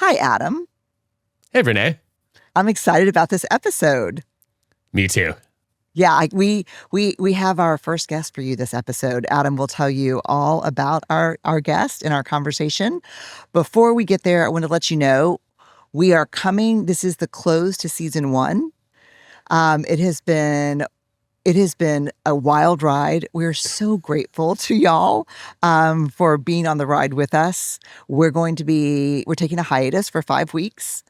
Hi, Adam. Hey, Brené. I'm excited about this episode. Me too. Yeah, we have our first guest for you this episode. Adam will tell you all about our guest in our conversation. Before we get there, I want to let you know we are coming. This is the close to season 1. It has been a wild ride. We're so grateful to y'all for being on the ride with us. We're taking a hiatus for 5 weeks.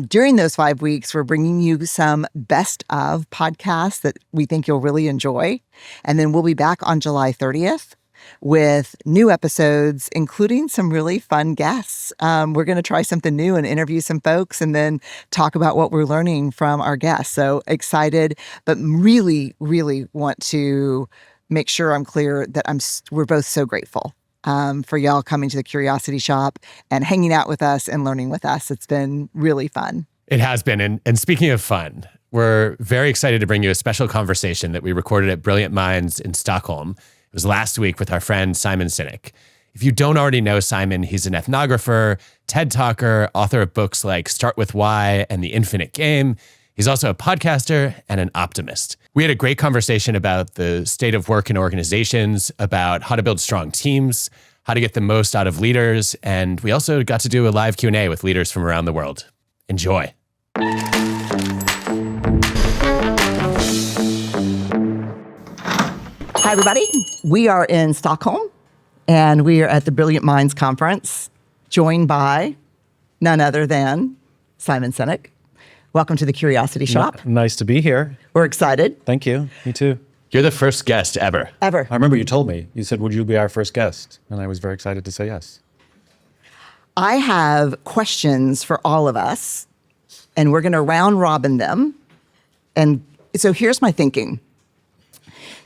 During those 5 weeks, we're bringing you some best of podcasts that we think you'll really enjoy. And then we'll be back on July 30th with new episodes, including some really fun guests. We're going to try something new and interview some folks and then talk about what we're learning from our guests. So excited, but really, really want to make sure I'm clear that we're both so grateful for y'all coming to the Curiosity Shop and hanging out with us and learning with us. It's been really fun. It has been. And speaking of fun, we're very excited to bring you a special conversation that we recorded at Brilliant Minds in Stockholm. It was last week with our friend Simon Sinek. If you don't already know Simon, he's an ethnographer, TED Talker, author of books like Start With Why and The Infinite Game. He's also a podcaster and an optimist. We had a great conversation about the state of work in organizations, about how to build strong teams, how to get the most out of leaders, and we also got to do a live Q&A with leaders from around the world. Enjoy. Hi, everybody. We are in Stockholm, and we are at the Brilliant Minds Conference, joined by none other than Simon Sinek. Welcome to the Curiosity Shop. Nice to be here. We're excited. Thank you. Me too. You're the first guest ever. Ever. I remember you told me. You said, would you be our first guest? And I was very excited to say yes. I have questions for all of us, and we're going to round robin them. And so here's my thinking.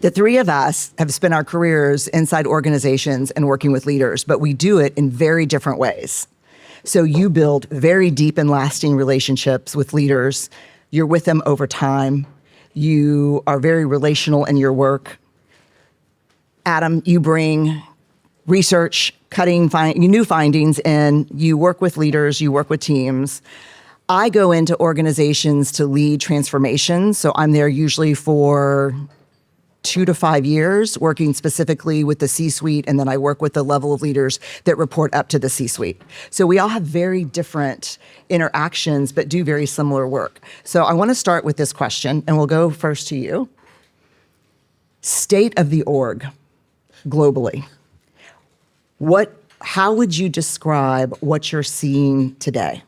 The three of us have spent our careers inside organizations and working with leaders, but we do it in very different ways. So you build very deep and lasting relationships with leaders. You're with them over time. You are very relational in your work. Adam, you bring research, new findings, and you work with leaders, you work with teams. I go into organizations to lead transformation, so I'm there usually for 2 to 5 years, working specifically with the C-suite, and then I work with the level of leaders that report up to the C-suite. So we all have very different interactions, but do very similar work. So I want to start with this question, and we'll go first to you. State of the org globally. How would you describe what you're seeing today?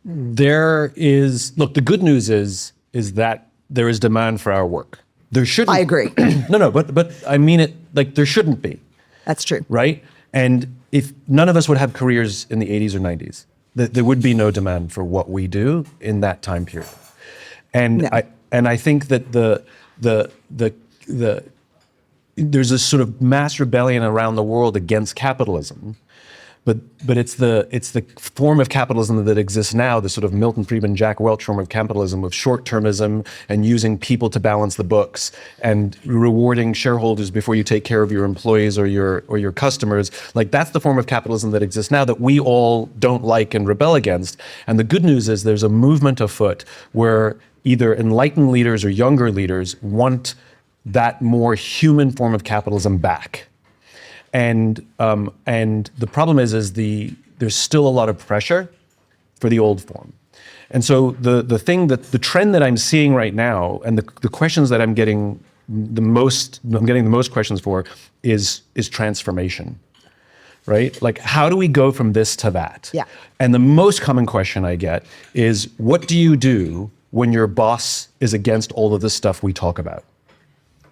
Look, the good news is that there is demand for our work. There shouldn't. I agree. No, but I mean it, like there shouldn't be. That's true. Right? And if none of us would have careers in the 80s or 90s, there would be no demand for what we do in that time period. And No. I think that there's this sort of mass rebellion around the world against capitalism. But it's the form of capitalism that exists now, the sort of Milton Friedman, Jack Welch form of capitalism, of short-termism and using people to balance the books and rewarding shareholders before you take care of your employees or your customers. Like that's the form of capitalism that exists now that we all don't like and rebel against. And the good news is there's a movement afoot where either enlightened leaders or younger leaders want that more human form of capitalism back. And the problem is there's still a lot of pressure for the old form. And so the trend that I'm seeing right now, and the questions that I'm getting the most questions for is transformation, right? Like how do we go from this to that? Yeah. And the most common question I get is, what do you do when your boss is against all of this stuff we talk about?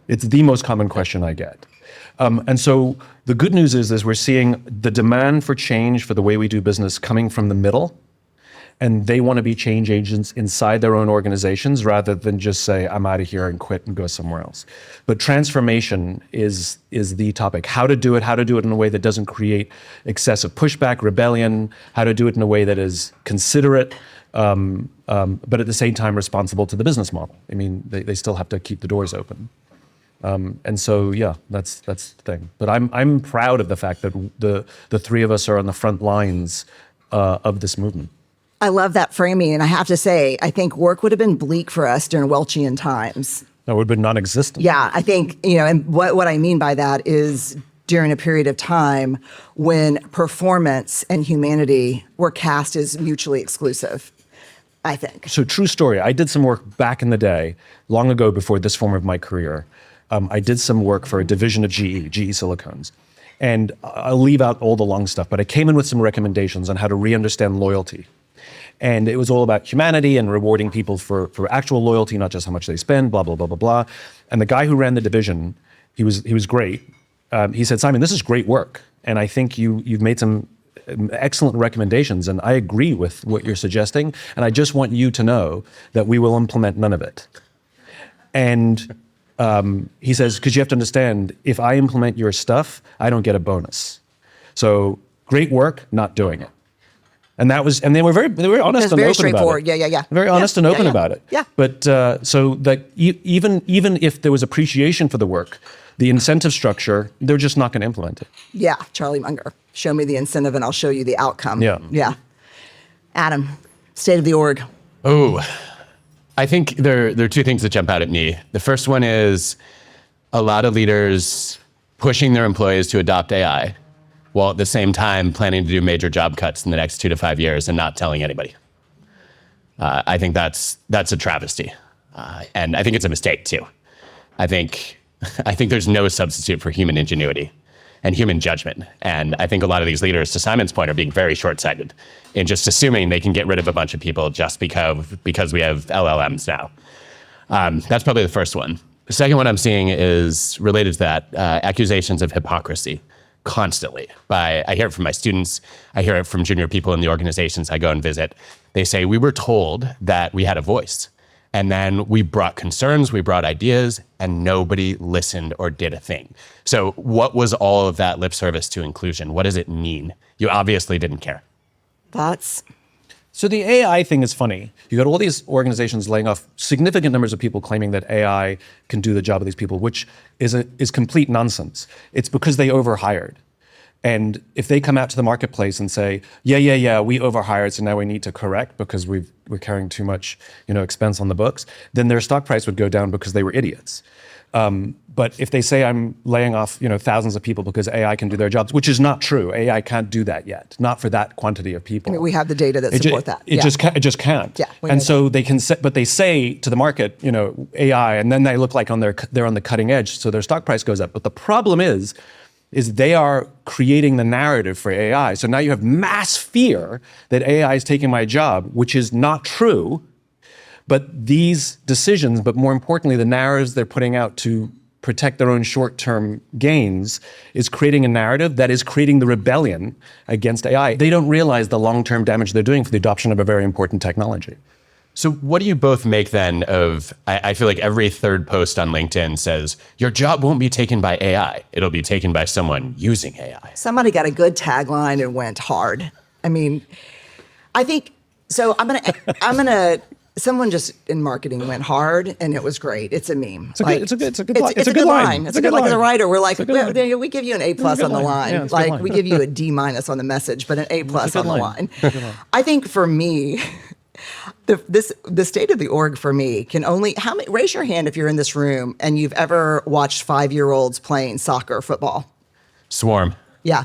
It's the most common question I get. And so the good news is we're seeing the demand for change for the way we do business coming from the middle, and they want to be change agents inside their own organizations rather than just say, I'm out of here and quit and go somewhere else. But transformation is the topic. How to do it in a way that doesn't create excessive pushback, rebellion, how to do it in a way that is considerate, but at the same time responsible to the business model. I mean, they still have to keep the doors open. And so, yeah, that's the thing. But I'm proud of the fact that the three of us are on the front lines of this movement. I love that framing. And I have to say, I think work would have been bleak for us during Welchian times. That would have been non-existent. Yeah, I think, and what I mean by that is during a period of time when performance and humanity were cast as mutually exclusive, I think. So true story. I did some work back in the day, long ago before this form of my career. I did some work for a division of GE Silicones. And I'll leave out all the long stuff, but I came in with some recommendations on how to re-understand loyalty. And it was all about humanity and rewarding people for actual loyalty, not just how much they spend, blah, blah, blah, blah, blah. And the guy who ran the division, he was great. He said, Simon, this is great work. And I think you've made some excellent recommendations. And I agree with what you're suggesting. And I just want you to know that we will implement none of it. And he says, because you have to understand, if I implement your stuff, I don't get a bonus. So great work, not doing it. And they were very honest and very open straightforward. about it. Yeah. Very honest and open about it. Yeah. But so that even if there was appreciation for the work, the incentive structure, they're just not going to implement it. Yeah, Charlie Munger. Show me the incentive and I'll show you the outcome. Yeah. Adam, state of the org. Oh, I think there are two things that jump out at me. The first one is a lot of leaders pushing their employees to adopt AI, while at the same time planning to do major job cuts in the next 2 to 5 years and not telling anybody. I think that's a travesty. And I think it's a mistake too. I think there's no substitute for human ingenuity and human judgment. And I think a lot of these leaders, to Simon's point, are being very short-sighted in just assuming they can get rid of a bunch of people just because we have LLMs now. That's probably the first one. The second one I'm seeing is related to that, accusations of hypocrisy. Constantly. I hear it from my students. I hear it from junior people in the organizations I go and visit. They say, we were told that we had a voice. And then we brought concerns, we brought ideas, and nobody listened or did a thing. So what was all of that lip service to inclusion? What does it mean? You obviously didn't care. Thoughts? So the AI thing is funny. You got all these organizations laying off significant numbers of people claiming that AI can do the job of these people, which is complete nonsense. It's because they overhired. And if they come out to the marketplace and say, yeah, we overhired, so now we need to correct because we're carrying too much, expense on the books, then their stock price would go down because they were idiots. But if they say I'm laying off, thousands of people because AI can do their jobs, which is not true. AI can't do that yet, not for that quantity of people. I mean, we have the data that support that. It just can't. Yeah, and so they can, but they say to the market, AI, and then they look like they're on the cutting edge, so their stock price goes up. But the problem is they are creating the narrative for AI. So now you have mass fear that AI is taking my job, which is not true. But these decisions, but more importantly, the narratives they're putting out to protect their own short-term gains is creating a narrative that is creating the rebellion against AI. They don't realize the long-term damage they're doing for the adoption of a very important technology. So what do you both make then of, I feel like every third post on LinkedIn says, your job won't be taken by AI. It'll be taken by someone using AI. Somebody got a good tagline and went hard. I mean, I think, so I'm gonna, someone just in marketing went hard and it was great. It's a meme. It's a good line. It's a good line. It's a good line. Like as a writer, we're like, we give you an A+ on the line. Yeah, like we give you a D- on the message, but an A+ on the line. I think for me, the state of the org for me can only, raise your hand if you're in this room and you've ever watched 5-year-olds playing soccer or football. Swarm. Yeah.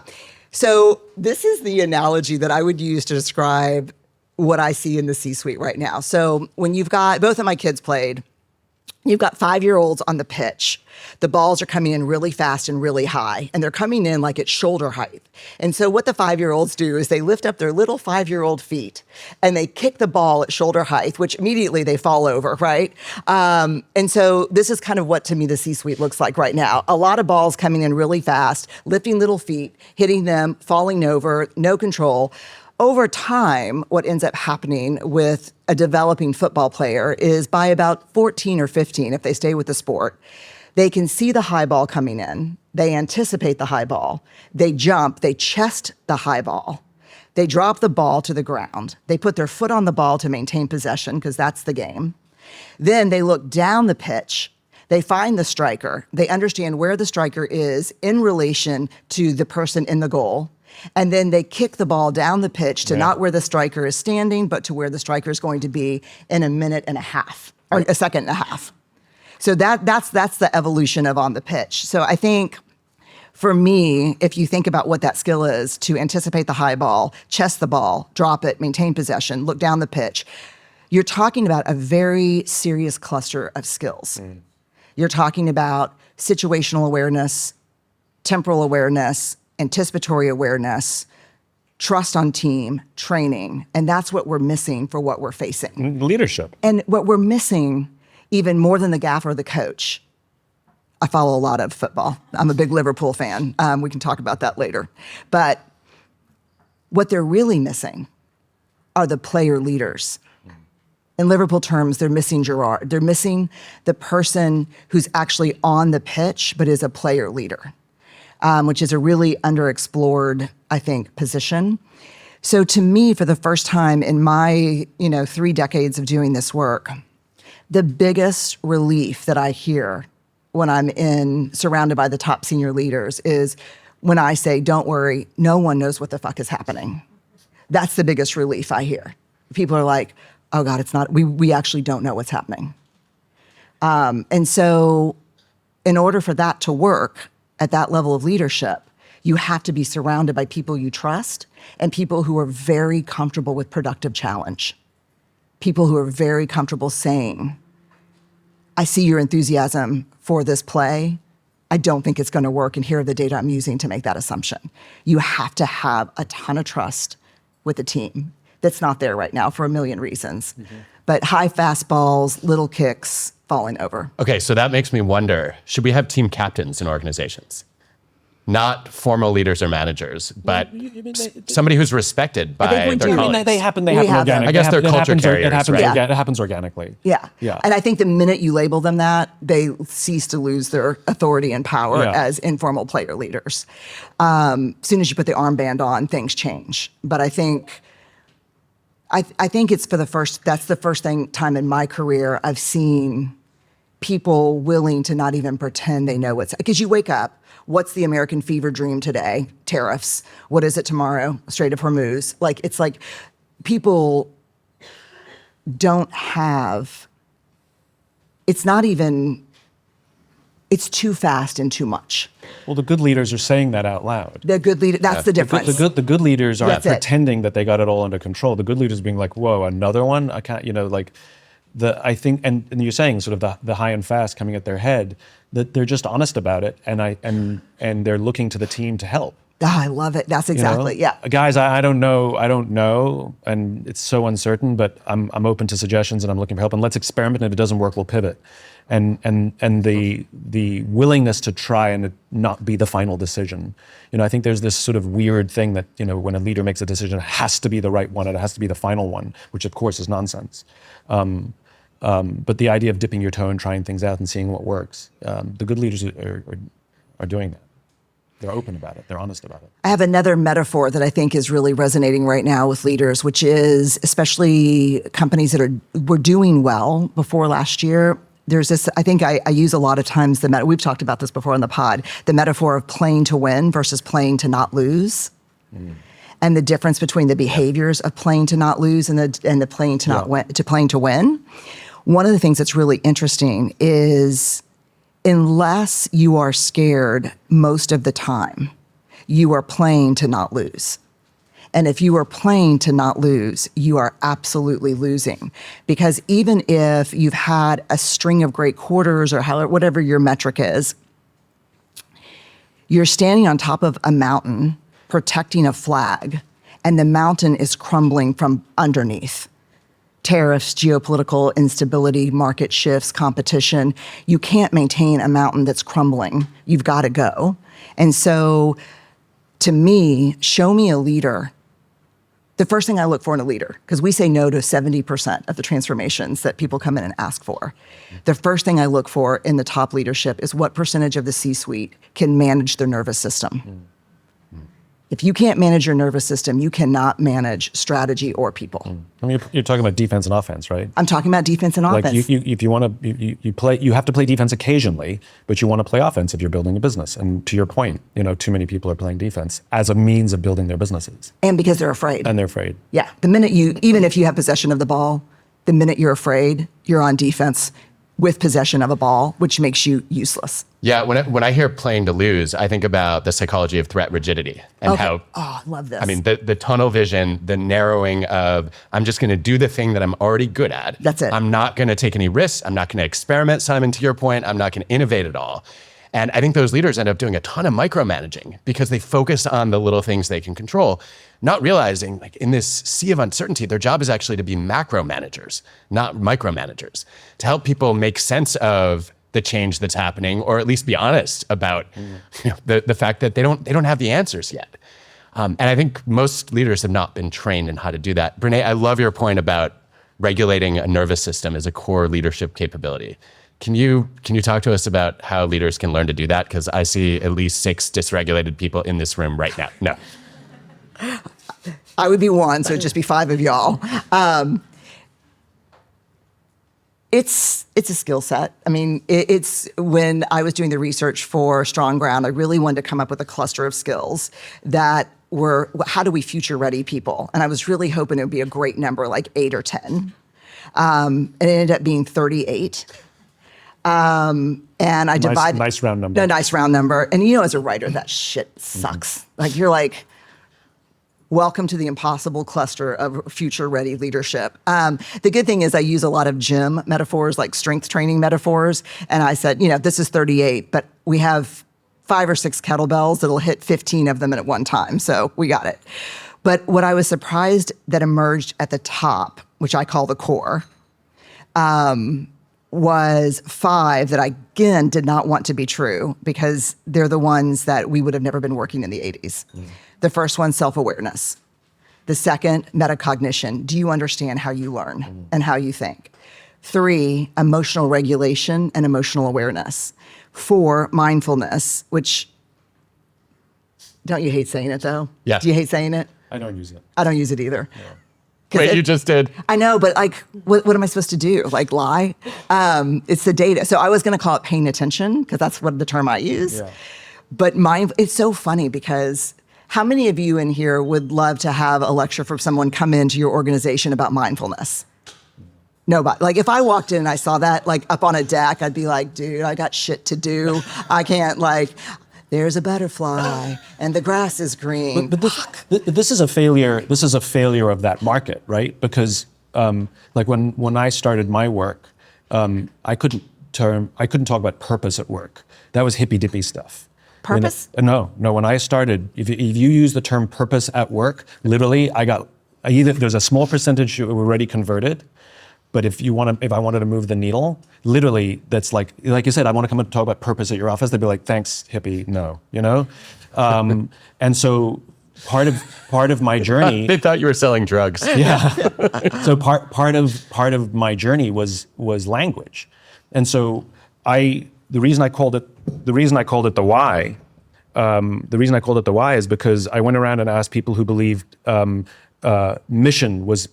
So this is the analogy that I would use to describe what I see in the C-suite right now. So when you've got, both of my kids played, you've got 5-year-olds on the pitch. The balls are coming in really fast and really high, and they're coming in like at shoulder height. And so what the 5-year-olds do is they lift up their little 5-year-old feet and they kick the ball at shoulder height, which immediately they fall over, right? And so this is kind of what to me the C-suite looks like right now. A lot of balls coming in really fast, lifting little feet, hitting them, falling over, no control. Over time, what ends up happening with a developing football player is by about 14 or 15, if they stay with the sport, they can see the high ball coming in. They anticipate the high ball. They jump, they chest the high ball. They drop the ball to the ground. They put their foot on the ball to maintain possession, because that's the game. Then they look down the pitch. They find the striker. They understand where the striker is in relation to the person in the goal. And then they kick the ball down the pitch to not where the striker is standing, but to where the striker is going to be in a minute and a half, or a second and a half. So that's the evolution of on the pitch. So I think for me, if you think about what that skill is, to anticipate the high ball, chest the ball, drop it, maintain possession, look down the pitch, you're talking about a very serious cluster of skills. You're talking about situational awareness, temporal awareness, anticipatory awareness, trust on team, training. And that's what we're missing for what we're facing. Leadership. And what we're missing, even more than the gaffer or the coach, I follow a lot of football. I'm a big Liverpool fan. We can talk about that later. But what they're really missing are the player leaders. In Liverpool terms, they're missing Gerrard. They're missing the person who's actually on the pitch, but is a player leader, which is a really underexplored, I think, position. So to me, for the first time in my 3 decades of doing this work, the biggest relief that I hear when I'm surrounded by the top senior leaders is when I say, don't worry, no one knows what the fuck is happening. That's the biggest relief I hear. People are like, oh God, it's not, we actually don't know what's happening. And so in order for that to work at that level of leadership, you have to be surrounded by people you trust and people who are very comfortable with productive challenge. People who are very comfortable saying, I see your enthusiasm for this play. I don't think it's going to work, and here are the data I'm using to make that assumption. You have to have a ton of trust with the team. That's not there right now for a million reasons. But high fastballs, little kicks, falling over. Okay, so that makes me wonder, should we have team captains in organizations? Not formal leaders or managers, but somebody who's respected by their colleagues. I mean, they happen We have them. organically. I guess they're culture carriers, right? It happens organically. Yeah. And I think the minute you label them that, they cease to lose their authority and power as informal player leaders. As soon as you put the armband on, things change. But I think it's that's the first time in my career I've seen people willing to not even pretend they know because you wake up, what's the American fever dream today? Tariffs. What is it tomorrow? Strait of Hormuz. It's like people don't have, it's too fast and too much. Well, the good leaders are saying that out loud. The good leader, that's the difference. The good leaders aren't That's it. pretending that they got it all under control. The good leaders being like, whoa, another one? I can't, I think, and you're saying sort of the high and fast coming at their head, that they're just honest about it, and they're looking to the team to help. I love it. That's exactly, Guys, I don't know, and it's so uncertain, but I'm open to suggestions and I'm looking for help, and let's experiment, and if it doesn't work, we'll pivot. And the willingness to try and not be the final decision. I think there's this sort of weird thing that, when a leader makes a decision, it has to be the right one, it has to be the final one, which of course is nonsense. But the idea of dipping your toe and trying things out and seeing what works, the good leaders are doing that. They're open about it. They're honest about it. I have another metaphor that I think is really resonating right now with leaders, which is especially companies that were doing well before last year. There's this, I think I use a lot of times, we've talked about this before on the pod, the metaphor of playing to win versus playing to not lose. And the difference between the behaviors of playing to not lose and the playing to not win, to playing to win. One of the things that's really interesting is, unless you are scared most of the time, you are playing to not lose. And if you are playing to not lose, you are absolutely losing. Because even if you've had a string of great quarters or whatever your metric is, you're standing on top of a mountain protecting a flag, and the mountain is crumbling from underneath. Tariffs, geopolitical instability, market shifts, competition. You can't maintain a mountain that's crumbling. You've got to go. And so, to me, show me a leader. The first thing I look for in a leader, because we say no to 70% of the transformations that people come in and ask for. The first thing I look for in the top leadership is what percentage of the C-suite can manage their nervous system. If you can't manage your nervous system, you cannot manage strategy or people. I mean, you're talking about defense and offense, right? I'm talking about defense and offense. Like if you want to, you have to play defense occasionally, but you want to play offense if you're building a business. And to your point, too many people are playing defense as a means of building their businesses. And because they're afraid. And they're afraid. Yeah. The minute even if you have possession of the ball, the minute you're afraid, you're on defense with possession of a ball, which makes you useless. Yeah, when I hear playing to lose, I think about the psychology of threat rigidity and how, I love this. I mean, the tunnel vision, the narrowing of, I'm just going to do the thing that I'm already good at. That's it. I'm not going to take any risks. I'm not going to experiment, Simon, to your point. I'm not going to innovate at all. And I think those leaders end up doing a ton of micromanaging because they focus on the little things they can control, not realizing like in this sea of uncertainty, their job is actually to be macro managers, not micromanagers, to help people make sense of the change that's happening, or at least be honest about the fact that they don't have the answers yet. And I think most leaders have not been trained in how to do that. Brené, I love your point about regulating a nervous system as a core leadership capability. Can you talk to us about how leaders can learn to do that? Because I see at least 6 dysregulated people in this room right now. No. I would be one, so it'd just be 5 of y'all. It's a skill set. I mean, it's when I was doing the research for Strong Ground, I really wanted to come up with a cluster of skills that were, how do we future ready people? And I was really hoping it would be a great number, like 8 or 10. It ended up being 38. And I divided. Nice round number. A nice round number. And as a writer, that shit sucks. Like you're like, welcome to the impossible cluster of future-ready leadership. The good thing is I use a lot of gym metaphors, like strength training metaphors. And I said, this is 38, but we have 5 or 6 kettlebells that'll hit 15 of them at one time. So we got it. But what I was surprised that emerged at the top, which I call the core, was 5 that I, again, did not want to be true because they're the ones that we would have never been working in the 80s. The first one, self-awareness. The second, metacognition. Do you understand how you learn and how you think? 3, emotional regulation and emotional awareness. 4, mindfulness, which, don't you hate saying it though? Yeah. Do you hate saying it? I don't use it. I don't use it either. Yeah. Wait, you just did. I know, but like, what am I supposed to do? Like lie? It's the data. So I was going to call it paying attention because that's what the term I use. Yeah. But it's so funny because how many of you in here would love to have a lecture from someone come into your organization about mindfulness? Nobody. Like if I walked in and I saw that like up on a deck, I'd be like, dude, I got shit to do. I can't there's a butterfly and the grass is green. But this is a failure. This is a failure of that market, right? Because like when I started my work, I couldn't talk about purpose at work. That was hippy dippy stuff. Purpose? No. When I started, if you use the term purpose at work, literally, there's a small percentage who were already converted. But if I wanted to move the needle, literally, that's like you said, I want to come and talk about purpose at your office. They'd be like, thanks, hippie, no, and so part of my journey. They thought you were selling drugs. Yeah. So part of my journey was language, and so the reason I called it the why. The reason I called it the why is because I went around and asked people who believed mission was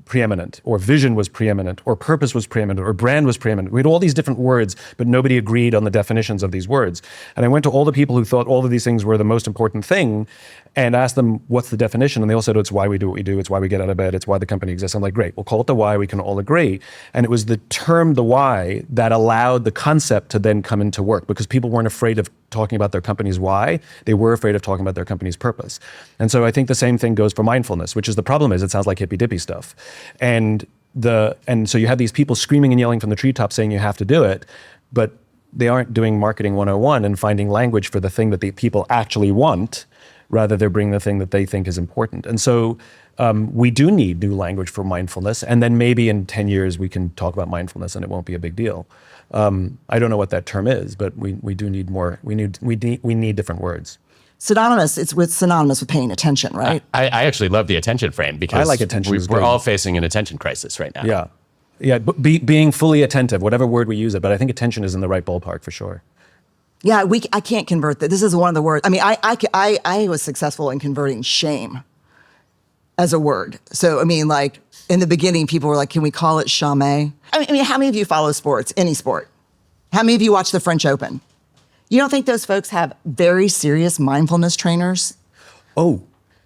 preeminent, or vision was preeminent, or purpose was preeminent, or brand was preeminent. We had all these different words, but nobody agreed on the definitions of these words. And I went to all the people who thought all of these things were the most important thing and asked them, what's the definition? And they all said, oh, it's why we do what we do. It's why we get out of bed. It's why the company exists. I'm like, great, we'll call it the why. We can all agree. And it was the term, the why, that allowed the concept to then come into work because people weren't afraid of talking about their company's why. They were afraid of talking about their company's purpose. And so I think the same thing goes for mindfulness, which is the problem is it sounds like hippy dippy stuff. And so you have these people screaming and yelling from the treetops saying you have to do it, but they aren't doing marketing 101 and finding language for the thing that the people actually want, rather they're bringing the thing that they think is important. And so we do need new language for mindfulness, and then maybe in 10 years we can talk about mindfulness and it won't be a big deal. I don't know what that term is, but we do need more. We need different words. Synonymous with paying attention, right? I actually love the attention frame because I like attention. we're all facing an attention crisis right now. Yeah, but being fully attentive, whatever word we use it, but I think attention is in the right ballpark for sure. Yeah, I can't convert that. This is one of the words. I mean, I was successful in converting shame as a word. So, I mean, like in the beginning, people were like, can we call it chame? I mean, how many of you follow sports, any sport? How many of you watch the French Open? You don't think those folks have very serious mindfulness trainers? Oh,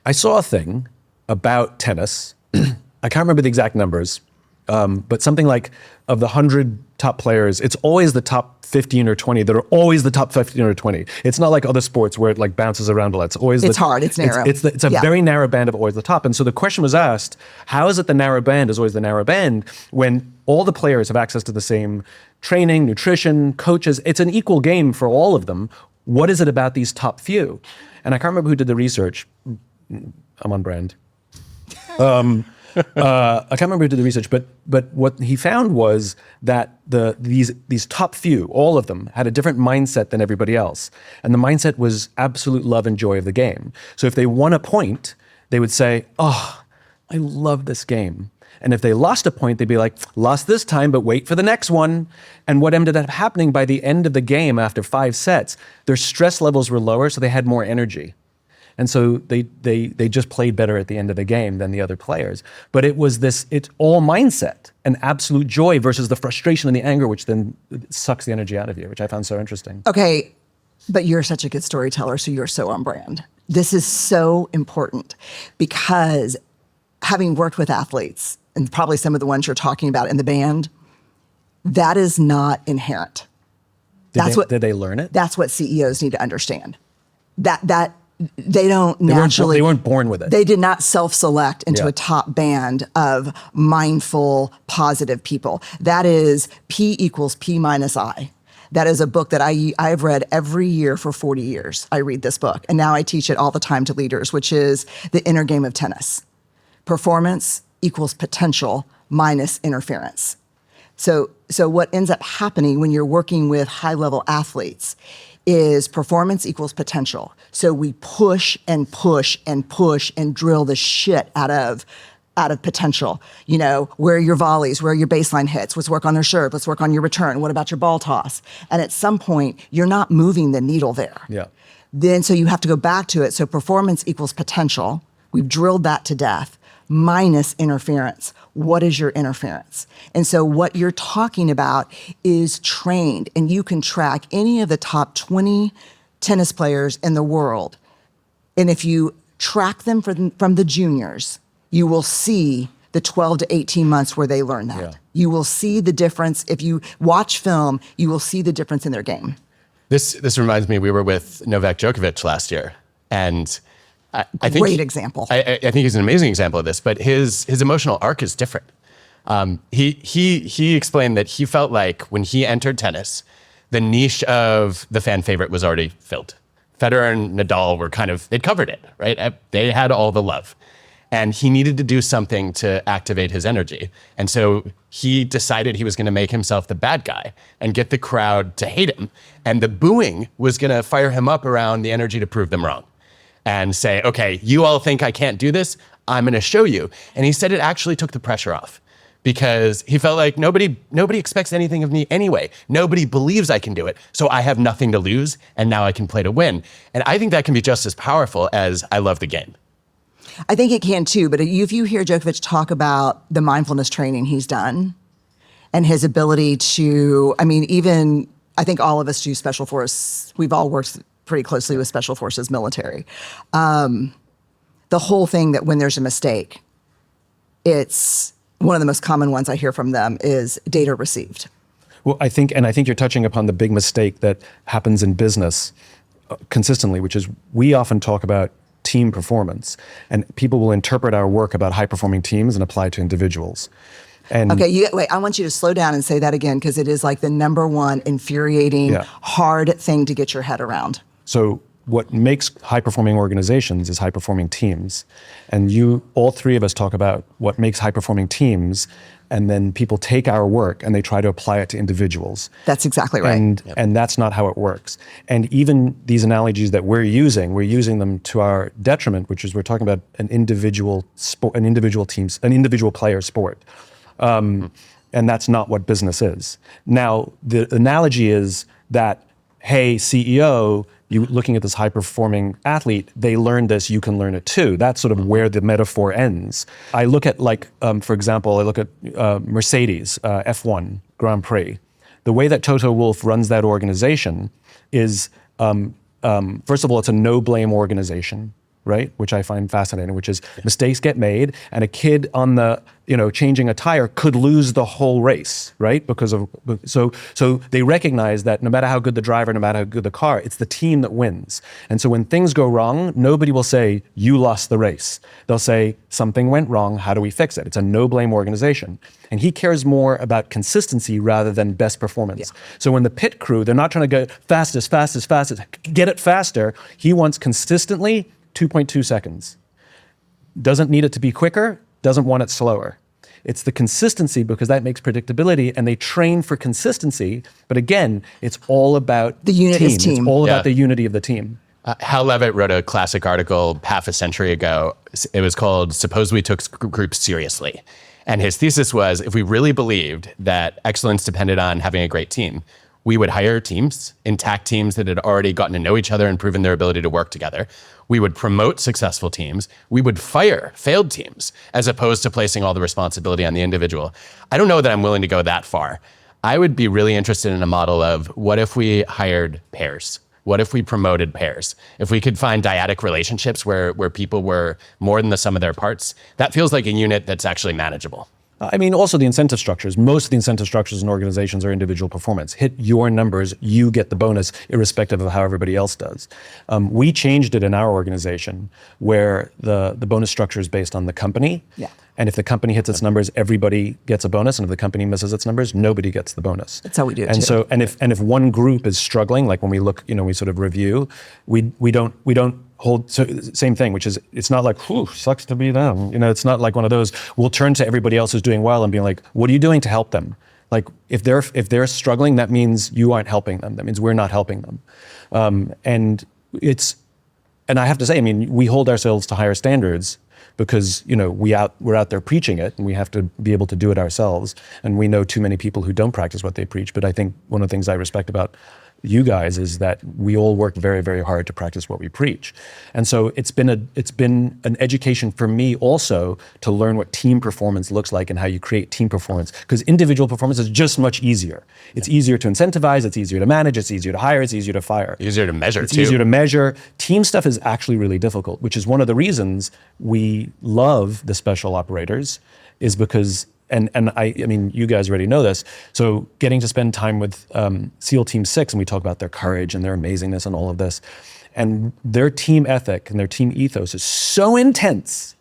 I saw a thing about tennis. I can't remember the exact numbers, but something like of the 100 top players, it's always the top 15 or 20 that are always the top 15 or 20. It's not like other sports where it like bounces around a lot. It's always It's hard, it's narrow. It's a very narrow band of always the top. And so the question was asked, how is it the narrow band is always the narrow band when all the players have access to the same training, nutrition, coaches? It's an equal game for all of them. What is it about these top few? And I can't remember who did the research. I'm on brand. I can't remember who did the research, but what he found was that these top few, all of them, had a different mindset than everybody else. And the mindset was absolute love and joy of the game. So if they won a point, they would say, oh, I love this game. And if they lost a point, they'd be like, lost this time, but wait for the next one. And what ended up happening by the end of the game after 5 sets, their stress levels were lower, so they had more energy. And so they just played better at the end of the game than the other players. But it's all mindset and absolute joy versus the frustration and the anger, which then sucks the energy out of you, which I found so interesting. Okay, but you're such a good storyteller, so you're so on brand. This is so important because having worked with athletes, and probably some of the ones you're talking about in the band, that is not inherent. Did they learn it? That's what CEOs need to understand. That they don't naturally. They weren't born with it. They did not self-select into a top band of mindful, positive people. That is P equals P minus I. That is a book that I've read every year for 40 years. I read this book, and now I teach it all the time to leaders, which is the inner game of tennis. Performance equals potential minus interference. So what ends up happening when you're working with high-level athletes is performance equals potential. So we push and push and push and drill the shit out of potential. You know, where are your volleys? Where are your baseline hits? Let's work on their serve. Let's work on your return. What about your ball toss? And at some point, you're not moving the needle there. Yeah. Then so you have to go back to it. So performance equals potential. We've drilled that to death. Minus interference. What is your interference? And so what you're talking about is trained, and you can track any of the top 20 tennis players in the world. And if you track them from the juniors, you will see the 12 to 18 months where they learn that. Yeah. You will see the difference. If you watch film, you will see the difference in their game. This reminds me, we were with Novak Djokovic last year, and I think Great example. I think he's an amazing example of this, but his emotional arc is different. He explained that he felt like when he entered tennis, the niche of the fan favorite was already filled. Federer and Nadal were they'd covered it, right? They had all the love. And he needed to do something to activate his energy. And so he decided he was going to make himself the bad guy and get the crowd to hate him. And the booing was going to fire him up around the energy to prove them wrong. And say, okay, you all think I can't do this? I'm going to show you. And he said it actually took the pressure off because he felt like nobody expects anything of me anyway. Nobody believes I can do it. So I have nothing to lose, and now I can play to win. And I think that can be just as powerful as I love the game. I think it can too, but if you hear Djokovic talk about the mindfulness training he's done and his ability to, I think all of us do special force. We've all worked pretty closely with special forces military. The whole thing that when there's a mistake, it's one of the most common ones I hear from them is data received. Well, I think you're touching upon the big mistake that happens in business consistently, which is we often talk about team performance, and people will interpret our work about high-performing teams and apply it to individuals. And okay, wait, I want you to slow down and say that again, because it is like the number one infuriating, hard thing to get your head around. So what makes high-performing organizations is high-performing teams. And all three of us talk about what makes high-performing teams, and then people take our work and they try to apply it to individuals. That's exactly right. And that's not how it works. And even these analogies that we're using them to our detriment, which is we're talking about an individual player sport. And that's not what business is. Now, the analogy is that hey, CEO, you looking at this high-performing athlete, they learned this, you can learn it too. That's sort of where the metaphor ends. I look at for example, I look at Mercedes, F1 Grand Prix. The way that Toto Wolff runs that organization is, first of all, it's a no-blame organization, right? Which I find fascinating, which is mistakes get made, and a kid on the, changing a tire could lose the whole race, right? Because of, so they recognize that no matter how good the driver, no matter how good the car, it's the team that wins. And so when things go wrong, nobody will say, you lost the race. They'll say, something went wrong, how do we fix it? It's a no-blame organization. And he cares more about consistency rather than best performance. Yeah. So when the pit crew, they're not trying to go fastest, get it faster. He wants consistently 2.2 seconds. Doesn't need it to be quicker, doesn't want it slower. It's the consistency because that makes predictability, and they train for consistency. But again, it's all about the unit team. Is team. It's all about the unity of the team. Hal Levitt wrote a classic article half a century ago. It was called "Suppose We Took Groups Seriously." And his thesis was, if we really believed that excellence depended on having a great team, we would hire teams, intact teams that had already gotten to know each other and proven their ability to work together. We would promote successful teams. We would fire failed teams, as opposed to placing all the responsibility on the individual. I don't know that I'm willing to go that far. I would be really interested in a model of, what if we hired pairs? What if we promoted pairs? If we could find dyadic relationships where people were more than the sum of their parts, that feels like a unit that's actually manageable. I mean, also the incentive structures. Most of the incentive structures in organizations are individual performance. Hit your numbers, you get the bonus, irrespective of how everybody else does. We changed it in our organization, where the bonus structure is based on the company. Yeah. And if the company hits its numbers, everybody gets a bonus. And if the company misses its numbers, nobody gets the bonus. That's how we do it and too. So, and if one group is struggling, like when we look, we sort of review, we don't hold, so same thing, which is, it's not like, whew, sucks to be them. It's not like one of those. We'll turn to everybody else who's doing well and be like, what are you doing to help them? Like, if they're struggling, that means you aren't helping them. That means we're not helping them. And I have to say, I mean, we hold ourselves to higher standards because, we're out there preaching it, and we have to be able to do it ourselves. And we know too many people who don't practice what they preach. But I think one of the things I respect about you guys is that we all work very, very hard to practice what we preach. And so it's been an education for me also to learn what team performance looks like and how you create team performance, because individual performance is just much easier. It's easier to incentivize, it's easier to manage, it's easier to hire, it's easier to fire. Easier to measure, It's easier to measure. Team stuff is actually really difficult, which is one of the reasons we love the special operators, is because And I mean, you guys already know this. So getting to spend time with SEAL Team 6, and we talk about their courage and their amazingness and all of this. And their team ethic and their team ethos is so intense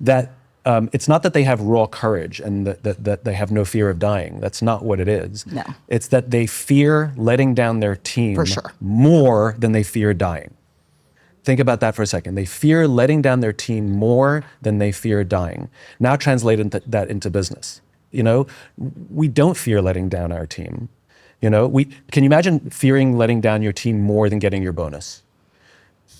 that it's not that they have raw courage and that they have no fear of dying. That's not what it is. No. It's that they fear letting down their team For sure. more than they fear dying. Think about that for a second. They fear letting down their team more than they fear dying. Now translate that into business. We don't fear letting down our team. Can you imagine fearing letting down your team more than getting your bonus?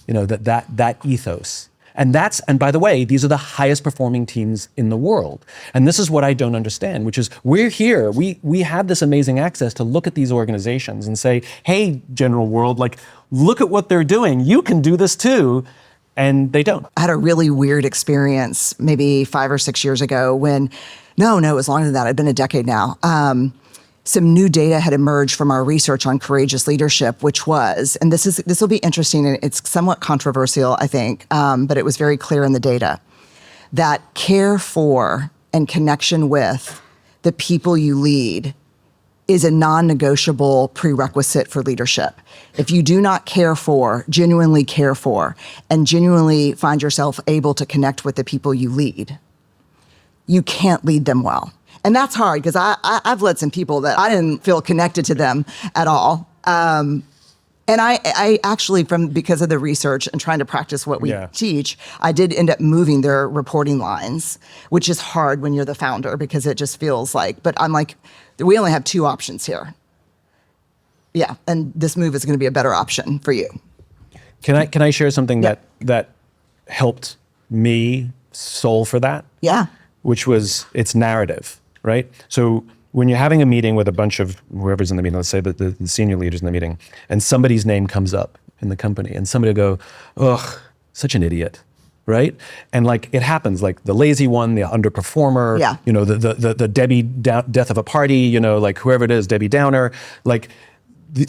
That ethos. And by the way, these are the highest performing teams in the world. And this is what I don't understand, which is we're here, we have this amazing access to look at these organizations and say, hey, general world, like, look at what they're doing. You can do this too. And they don't. I had a really weird experience maybe 5 or 6 years ago when, no, it was longer than that. It'd been a decade now. Some new data had emerged from our research on courageous leadership, which was, and this will be interesting, and it's somewhat controversial, I think, but it was very clear in the data, that care for and connection with the people you lead is a non-negotiable prerequisite for leadership. If you do not genuinely care for, and genuinely find yourself able to connect with the people you lead, you can't lead them well. And that's hard, because I've led some people that I didn't feel connected to them at all. And I actually, because of the research and trying to practice what we teach, I did end up moving their reporting lines, which is hard when you're the founder, because it just feels like, but I'm like, we only have 2 options here. Yeah, and this move is going to be a better option for you. Can I share something that helped me solve for that? Yeah. Which was its narrative, right? So when you're having a meeting with a bunch of whoever's in the meeting, let's say the senior leaders in the meeting, and somebody's name comes up in the company, and somebody will go, ugh, such an idiot, right? And like it happens, like the lazy one, the underperformer, Yeah. you know, the Debbie death of a party, you know, like whoever it is, Debbie Downer, like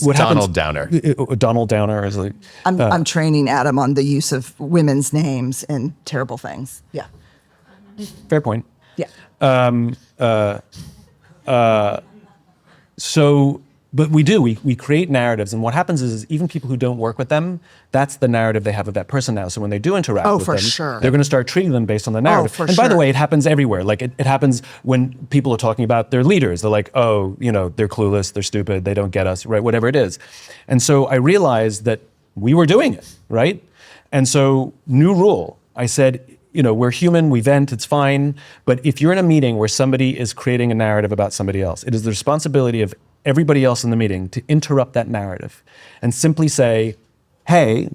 what Donald happens? Downer. Donald Downer is like, I'm training Adam on the use of women's names in terrible things. Yeah. fair point. Yeah. So, but we create narratives, and what happens is even people who don't work with them, that's the narrative they have of that person now. So when they do interact with for them, sure. they're going to start treating them based on the narrative. for and by the sure. way, it happens everywhere. Like it happens when people are talking about their leaders. They're like, oh, you know, they're clueless, they're stupid, they don't get us, right? Whatever it is. And so I realized that we were doing it, right? And so new rule, I said, you know, we're human, we vent, it's fine. But if you're in a meeting where somebody is creating a narrative about somebody else, it is the responsibility of everybody else in the meeting to interrupt that narrative and simply say, hey,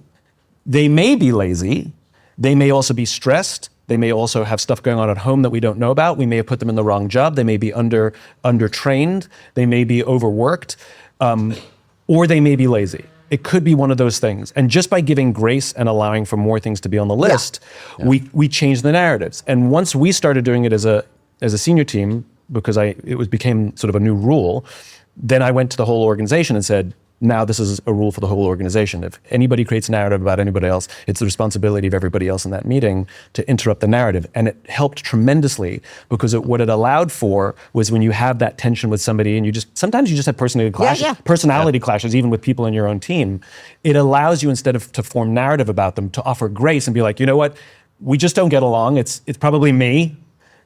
they may be lazy, they may also be stressed, they may also have stuff going on at home that we don't know about, we may have put them in the wrong job, they may be undertrained, they may be overworked, or they may be lazy. It could be one of those things. And just by giving grace and allowing for more things to be on the list, we change the narratives. And once we started doing it as a senior team, because it became sort of a new rule, then I went to the whole organization and said, now this is a rule for the whole organization. If anybody creates a narrative about anybody else, it's the responsibility of everybody else in that meeting to interrupt the narrative. And it helped tremendously because what it allowed for was when you have that tension with somebody and sometimes you just have personality clashes, even with people in your own team. It allows you, instead of to form narrative about them, to offer grace and be like, you know what, we just don't get along. It's probably me.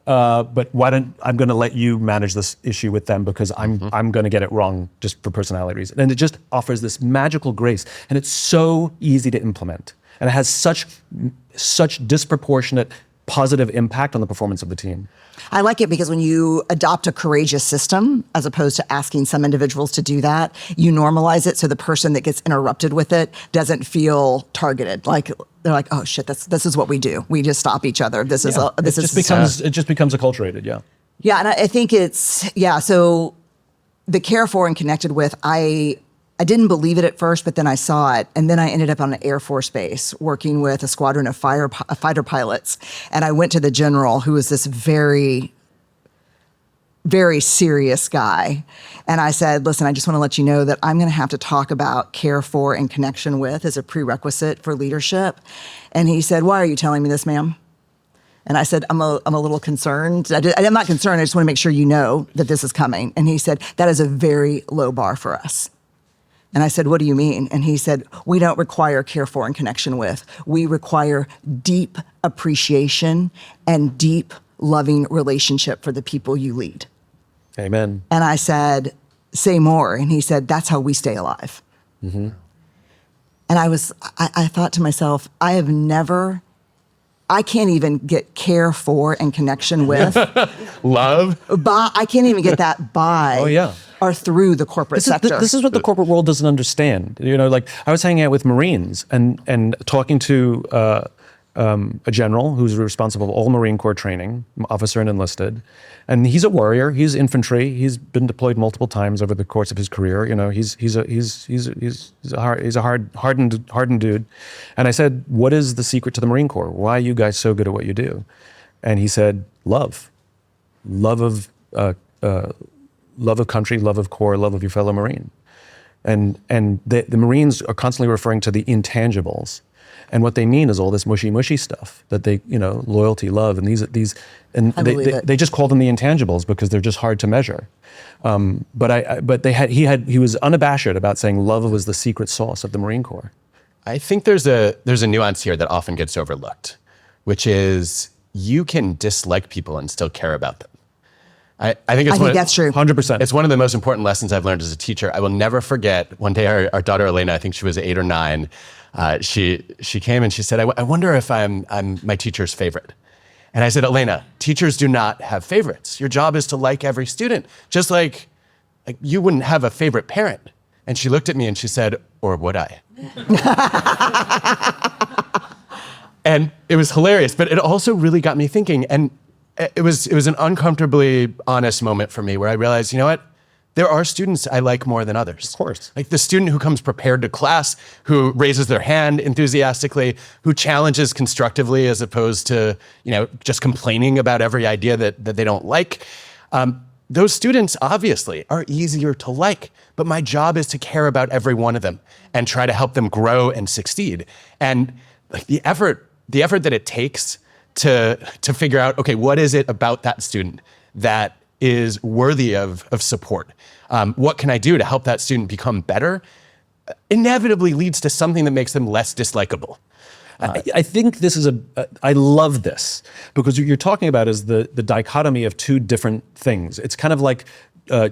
But I'm going to let you manage this issue with them because I'm going to get it wrong just for personality reasons. And it just offers this magical grace, and it's so easy to implement, and it has such disproportionate positive impact on the performance of the team. I like it because when you adopt a courageous system, as opposed to asking some individuals to do that, you normalize it so the person that gets interrupted with it doesn't feel targeted. Like they're like, oh shit, this is what we do. We just stop each other. It just becomes acculturated. Yeah. Yeah, and I think so the care for and connected with, I didn't believe it at first, but then I saw it. And then I ended up on an Air Force base working with a squadron of fighter pilots. And I went to the general, who was this very, very serious guy. And I said, listen, I just want to let you know that I'm going to have to talk about care for and connection with as a prerequisite for leadership. And he said, why are you telling me this, ma'am? And I said, I'm a little concerned. I'm not concerned. I just want to make sure you know that this is coming. And he said, that is a very low bar for us. And I said, what do you mean? And he said, we don't require care for and connection with. We require deep appreciation and deep loving relationship for the people you lead. Amen. And I said, say more. And he said, that's how we stay alive. Mm-hmm. And I thought to myself, I can't even get care for and connection with. Love? I can't even get that by. Oh, yeah. Or through the corporate sector. This is what the corporate world doesn't understand. You know, like I was hanging out with Marines and talking to a general who's responsible for all Marine Corps training, officer and enlisted, and he's a warrior. He's infantry. He's been deployed multiple times over the course of his career. You know, he's a hardened dude. And I said, "What is the secret to the Marine Corps? Why are you guys so good at what you do?" And he said, "Love of country, love of Corps, love of your fellow Marine." And the Marines are constantly referring to the intangibles. And what they mean is all this mushy stuff that they, you know, loyalty, love, and they just call them the intangibles because they're just hard to measure. He was unabashed about saying love was the secret sauce of the Marine Corps. I think there's a nuance here that often gets overlooked, which is you can dislike people and still care about them. I think that's true. 100%. It's one of the most important lessons I've learned as a teacher. I will never forget one day our daughter Elena, I think she was 8 or 9, she came and she said, I wonder if I'm my teacher's favorite. And I said, Elena, teachers do not have favorites. Your job is to like every student, just like you wouldn't have a favorite parent. And she looked at me and she said, or would I? And it was hilarious, but it also really got me thinking. And it was an uncomfortably honest moment for me where I realized, you know what? There are students I like more than others. Of course. Like the student who comes prepared to class, who raises their hand enthusiastically, who challenges constructively as opposed to, just complaining about every idea that they don't like. Those students obviously are easier to like, but my job is to care about every one of them and try to help them grow and succeed. And like the effort that it takes to figure out, okay, what is it about that student that is worthy of support? What can I do to help that student become better? Inevitably leads to something that makes them less dislikable. I think this is I love this because what you're talking about is the dichotomy of two different things. It's kind of like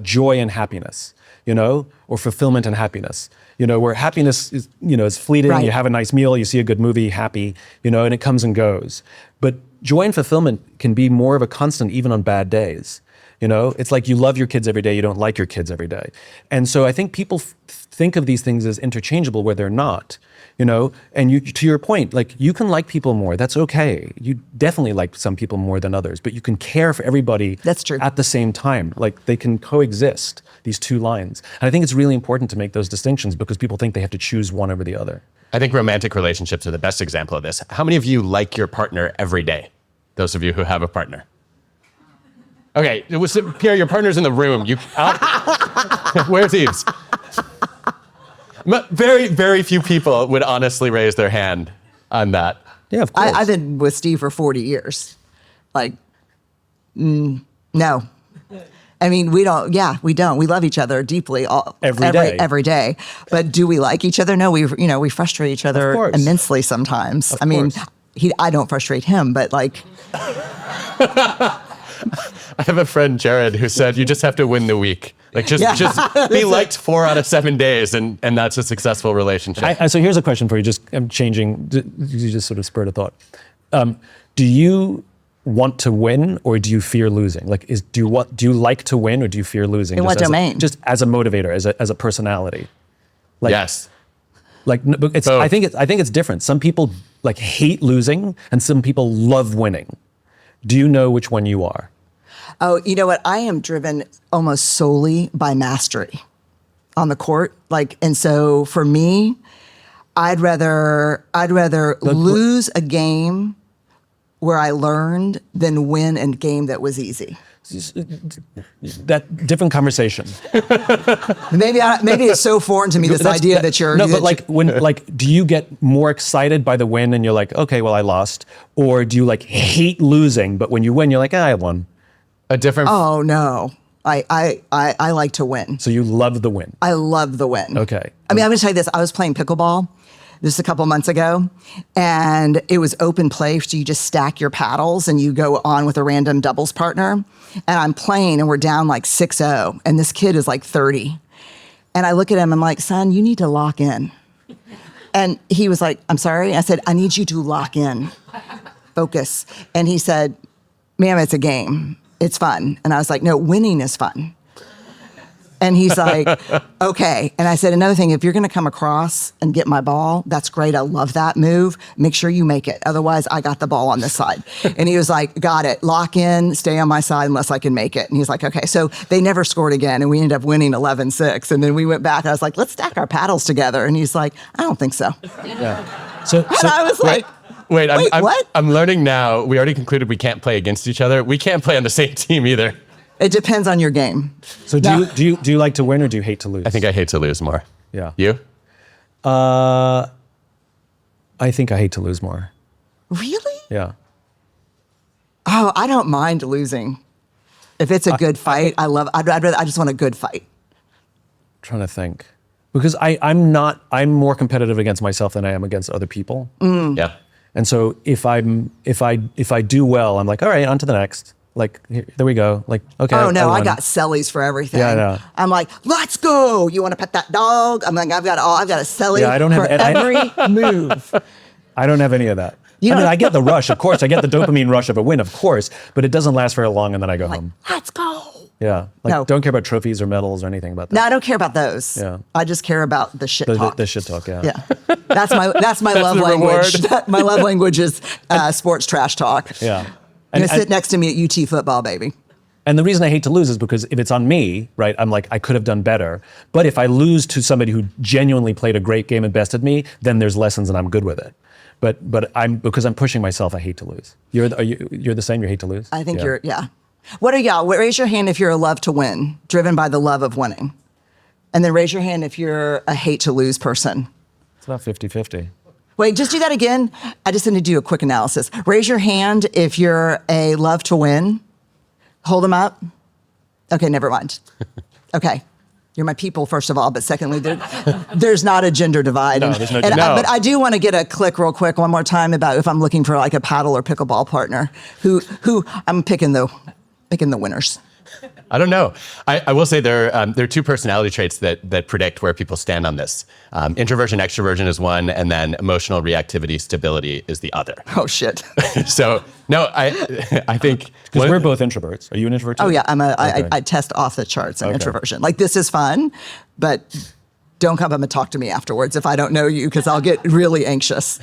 joy and happiness, or fulfillment and happiness, where happiness is fleeting. Right. You have a nice meal, you see a good movie, happy, and it comes and goes. But joy and fulfillment can be more of a constant even on bad days. It's like you love your kids every day, you don't like your kids every day. And so I think people think of these things as interchangeable where they're not, and to your point, like you can like people more, that's okay. You definitely like some people more than others, but you can care for everybody That's true. at the same time. Like they can coexist, these two lines. And I think it's really important to make those distinctions because people think they have to choose one over the other. I think romantic relationships are the best example of this. How many of you like your partner every day? Those of you who have a partner. Okay, Pierre, your partner's in the room. Where's Eves? Very, very few people would honestly raise their hand on that. Yeah, of course. I've been with Steve for 40 years. Like, no. I mean, we don't. We love each other deeply every day. But do we like each other? No, we frustrate each other immensely sometimes. I mean, I don't frustrate him, but like. I have a friend, Jared, who said you just have to win the week. Like just be liked 4 out of 7 days, and that's a successful relationship. So here's a question for you. I'm changing. You just sort of spurred a thought. Do you want to win, or do you fear losing? Like, do you like to win, or do you fear losing? In what domain? Just as a motivator, as a personality. Like, yes. Like, it's. I think it's different. Some people like hate losing, and some people love winning. Do you know which one you are? Oh, you know what? I am driven almost solely by mastery on the court. Like, and so for me, I'd rather lose a game where I learned than win a game that was easy. That different conversation. Maybe it's so foreign to me, this idea that you're. No, but like, do you get more excited by the win and you're like, okay, well, I lost, or do you like hate losing, but when you win, you're like, I won. A different. Oh no, I like to win. So you love the win. I love the win. Okay. I mean, I'm going to tell you this. I was playing pickleball just a couple months ago, and it was open play. So you just stack your paddles and you go on with a random doubles partner. And I'm playing and we're down like 6-0. And this kid is like 30. And I look at him, I'm like, son, you need to lock in. And he was like, I'm sorry. I said, I need you to lock in, focus. And he said, ma'am, it's a game. It's fun. And I was like, no, winning is fun. And he's like, okay. And I said, another thing, if you're going to come across and get my ball, that's great. I love that move. Make sure you make it. Otherwise, I got the ball on this side. And he was like, got it. Lock in, stay on my side unless I can make it. And he's like, okay. So they never scored again. And we ended up winning 11-6. And then we went back. And I was like, let's stack our paddles together. And he's like, I don't think so. Yeah. So I was like, Wait, what? I'm learning now. We already concluded we can't play against each other. We can't play on the same team either. It depends on your game. So do you like to win or do you hate to lose? I think I hate to lose more. Yeah. You? I think I hate to lose more. Really? Yeah. Oh, I don't mind losing. If it's a good fight, I just want a good fight. Trying to think. Because I'm more competitive against myself than I am against other people. Yeah. And so if I do well, I'm like, all right, on to the next. Like, there we go. Like, okay. Oh no, I got sellies for everything. Yeah, I know. I'm like, let's go. You want to pet that dog? I'm like, I've got a sellie Yeah, I don't have for every move. I don't have any of that. I get the rush, of course. I get the dopamine rush of a win, of course, but it doesn't last very long, and then I go home. Let's go. Yeah, No. Don't care about trophies or medals or anything about that. No, I don't care about those. Yeah. I just care about the shit talk. The shit talk, yeah. Yeah, that's my love the language. reward. My love language is sports trash talk. Yeah. You're gonna sit next to me at UT football, baby. And the reason I hate to lose is because if it's on me, right, I'm like, I could have done better. But if I lose to somebody who genuinely played a great game and bested me, then there's lessons and I'm good with it. But because I'm pushing myself, I hate to lose. You're the same, you hate to lose? I think yeah. What are y'all? Raise your hand if you're a love to win, driven by the love of winning. And then raise your hand if you're a hate to lose person. It's about 50-50. Wait, just do that again. I just need to do a quick analysis. Raise your hand if you're a love to win. Hold them up. Okay, never mind. Okay. You're my people, first of all, but secondly, there's not a gender divide. No, there's no and gender. but I do want to get a click real quick one more time about if I'm looking for like a paddle or pickleball partner, who I'm picking the winners. I don't know. I will say there are two personality traits that predict where people stand on this. Introversion, extroversion is one, and then emotional reactivity, stability is the other. Oh, shit. So, no, I think... Because we're both introverts. Are you an introvert too? Oh, yeah. Okay. I test off the charts on introversion. Like, this is fun, but don't come up and talk to me afterwards if I don't know you, because I'll get really anxious.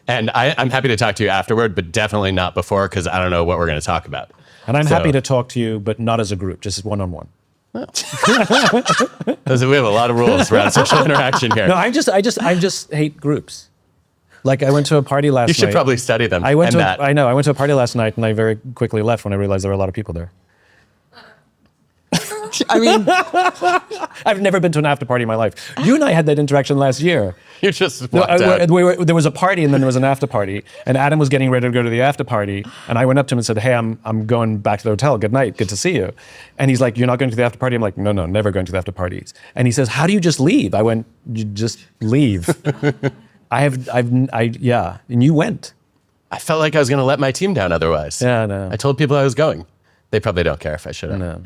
And I'm happy to talk to you afterward, but definitely not before, because I don't know what we're going to talk about. And I'm happy to talk to you, but not as a group, just one-on-one. We have a lot of rules around social interaction here. No, I just hate groups. Like I went to a party last night. You should probably study them. I went to a party last night and I very quickly left when I realized there were a lot of people there. I mean, I've never been to an after party in my life. You and I had that interaction last year. You just walked out. There was a party and then there was an after party, and Adam was getting ready to go to the after party, and I went up to him and said, "Hey, I'm going back to the hotel. Good night. Good to see you." And he's like, "You're not going to the after party?" I'm like, "No, never going to the after parties." And he says, "How do you just leave?" I went, "You just leave." Yeah. And you went. I felt like I was going to let my team down otherwise. Yeah, no. I told people I was going. They probably don't care if I should have. No.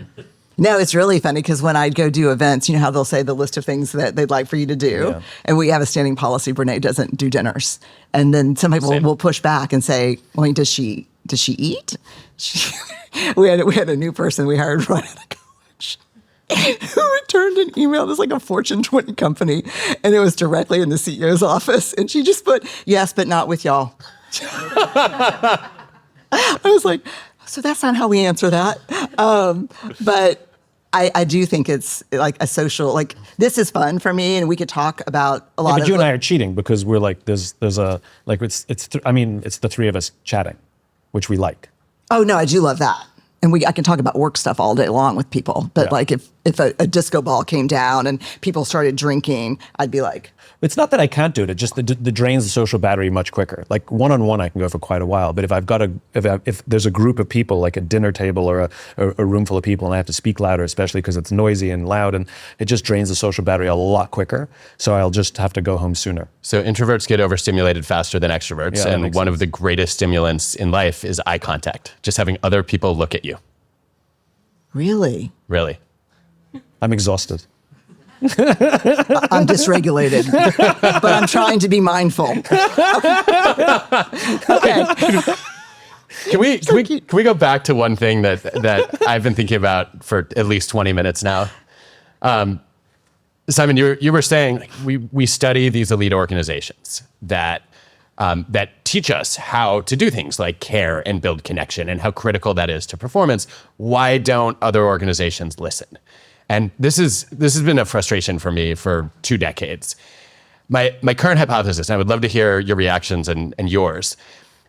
No, it's really funny because when I go do events, you know how they'll say the list of things that they'd like for you to do? Yeah. And we have a standing policy, Brené doesn't do dinners. And then some people will push back and say, well, does she eat? We had a new person we hired right out of college who returned an email. It was like a Fortune 20 company, and it was directly in the CEO's office. And she just put, yes, but not with y'all. I was like, so that's not how we answer that. But I do think it's like a social, like this is fun for me, and we could talk about a lot of. But you and I are cheating because we're like there's a like it's the three of us chatting, which we like. Oh no, I do love that, and I can talk about work stuff all day long with people. But like if a disco ball came down and people started drinking, I'd be like. It's not that I can't do it. It just the drains the social battery much quicker. Like one-on-one, I can go for quite a while. But if there's a group of people, like a dinner table or a room full of people, and I have to speak louder, especially because it's noisy and loud, and it just drains the social battery a lot quicker. So I'll just have to go home sooner. So introverts get overstimulated faster than extroverts, Yeah, and one of the greatest stimulants in life is eye contact. Just having other people look at you. Really? Really. I'm exhausted. I'm dysregulated, but I'm trying to be mindful. Okay. Can we go back to one thing that I've been thinking about for at least 20 minutes now? Simon, you were saying we study these elite organizations that teach us how to do things like care and build connection and how critical that is to performance. Why don't other organizations listen? And this has been a frustration for me for 2 decades. My current hypothesis, and I would love to hear your reactions and yours,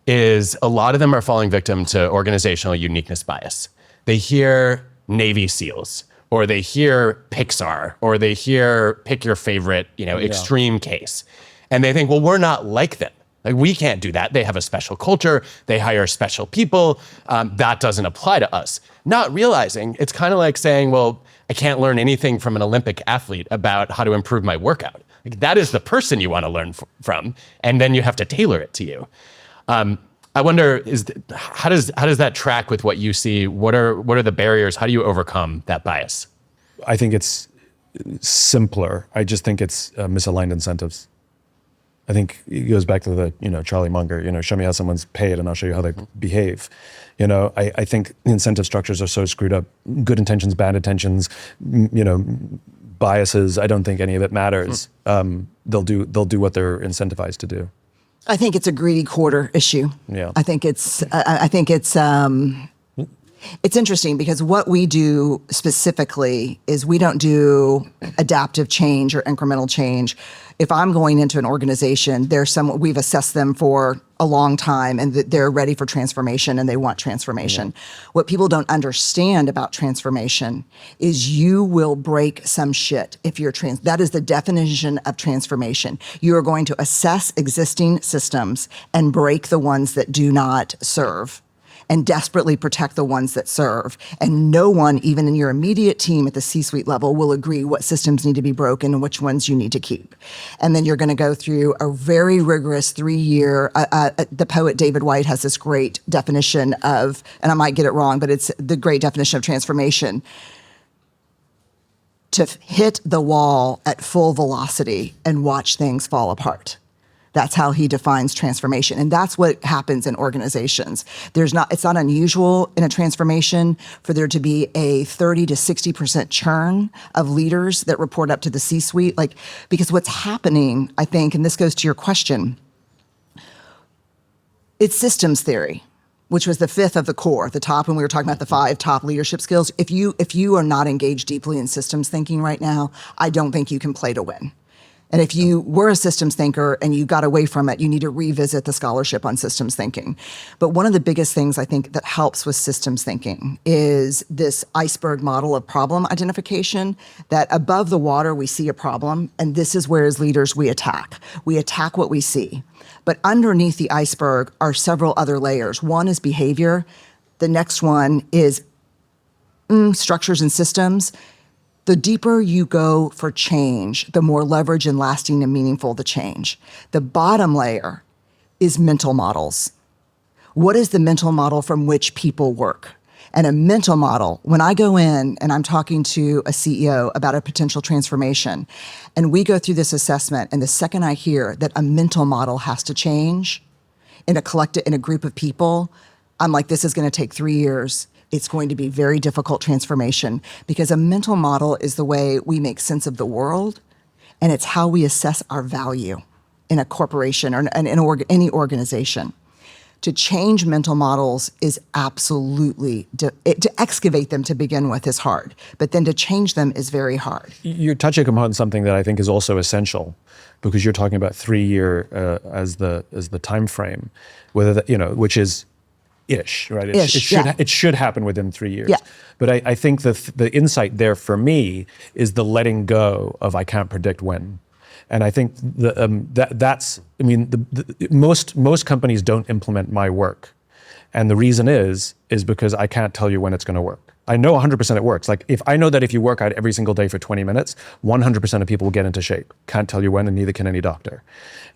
is a lot of them are falling victim to organizational uniqueness bias. They hear Navy SEALs, or they hear Pixar, or they hear pick your favorite, extreme case. And they think, well, we're not like them. Like, we can't do that. They have a special culture. They hire special people. That doesn't apply to us. Not realizing it's kind of like saying, well, I can't learn anything from an Olympic athlete about how to improve my workout. Like, that is the person you want to learn from, and then you have to tailor it to you. I wonder, how does that track with what you see? What are the barriers? How do you overcome that bias? I think it's simpler. I just think it's misaligned incentives. I think it goes back to the, Charlie Munger, show me how someone's paid and I'll show you how they behave. I think the incentive structures are so screwed up. Good intentions, bad intentions, biases. I don't think any of it matters. They'll do what they're incentivized to do. I think it's a greedy quarter issue. Yeah. I think it's interesting because what we do specifically is we don't do adaptive change or incremental change. If I'm going into an organization, we've assessed them for a long time and they're ready for transformation and they want transformation. Yeah. What people don't understand about transformation is you will break some shit if you're that is the definition of transformation. You are going to assess existing systems and break the ones that do not serve, and desperately protect the ones that serve. And no one, even in your immediate team at the C-suite level, will agree what systems need to be broken and which ones you need to keep. And then you're going to go through a very rigorous 3-year, the poet David White has this great definition of, and I might get it wrong, but it's the great definition of transformation: to hit the wall at full velocity and watch things fall apart. That's how he defines transformation. And that's what happens in organizations. It's not unusual in a transformation for there to be a 30 to 60% churn of leaders that report up to the C-suite. Because what's happening, I think, and this goes to your question, it's systems theory, which was the 5th of the core, the top, when we were talking about the 5 top leadership skills. If you are not engaged deeply in systems thinking right now, I don't think you can play to win. And if you were a systems thinker and you got away from it, you need to revisit the scholarship on systems thinking. But one of the biggest things I think that helps with systems thinking is this iceberg model of problem identification, that above the water, we see a problem. And this is where, as leaders, we attack. We attack what we see. But underneath the iceberg are several other layers. One is behavior. The next one is structures and systems. The deeper you go for change, the more leverage and lasting and meaningful the change. The bottom layer is mental models. What is the mental model from which people work? And a mental model, when I go in and I'm talking to a CEO about a potential transformation, and we go through this assessment, and the second I hear that a mental model has to change in a group of people, I'm like, this is going to take 3 years. It's going to be very difficult transformation, because a mental model is the way we make sense of the world, and it's how we assess our value in a corporation or any organization. To change mental models is absolutely, to excavate them to begin with is hard, but then to change them is very hard. You're touching upon something that I think is also essential, because you're talking about 3-year as the time frame, which is ish, right? It should happen within 3 years. Yeah. But I think the insight there for me is the letting go of I can't predict when. And I think most companies don't implement my work. And the reason is because I can't tell you when it's going to work. I know 100% it works. If I know that if you work out every single day for 20 minutes, 100% of people will get into shape. Can't tell you when, and neither can any doctor.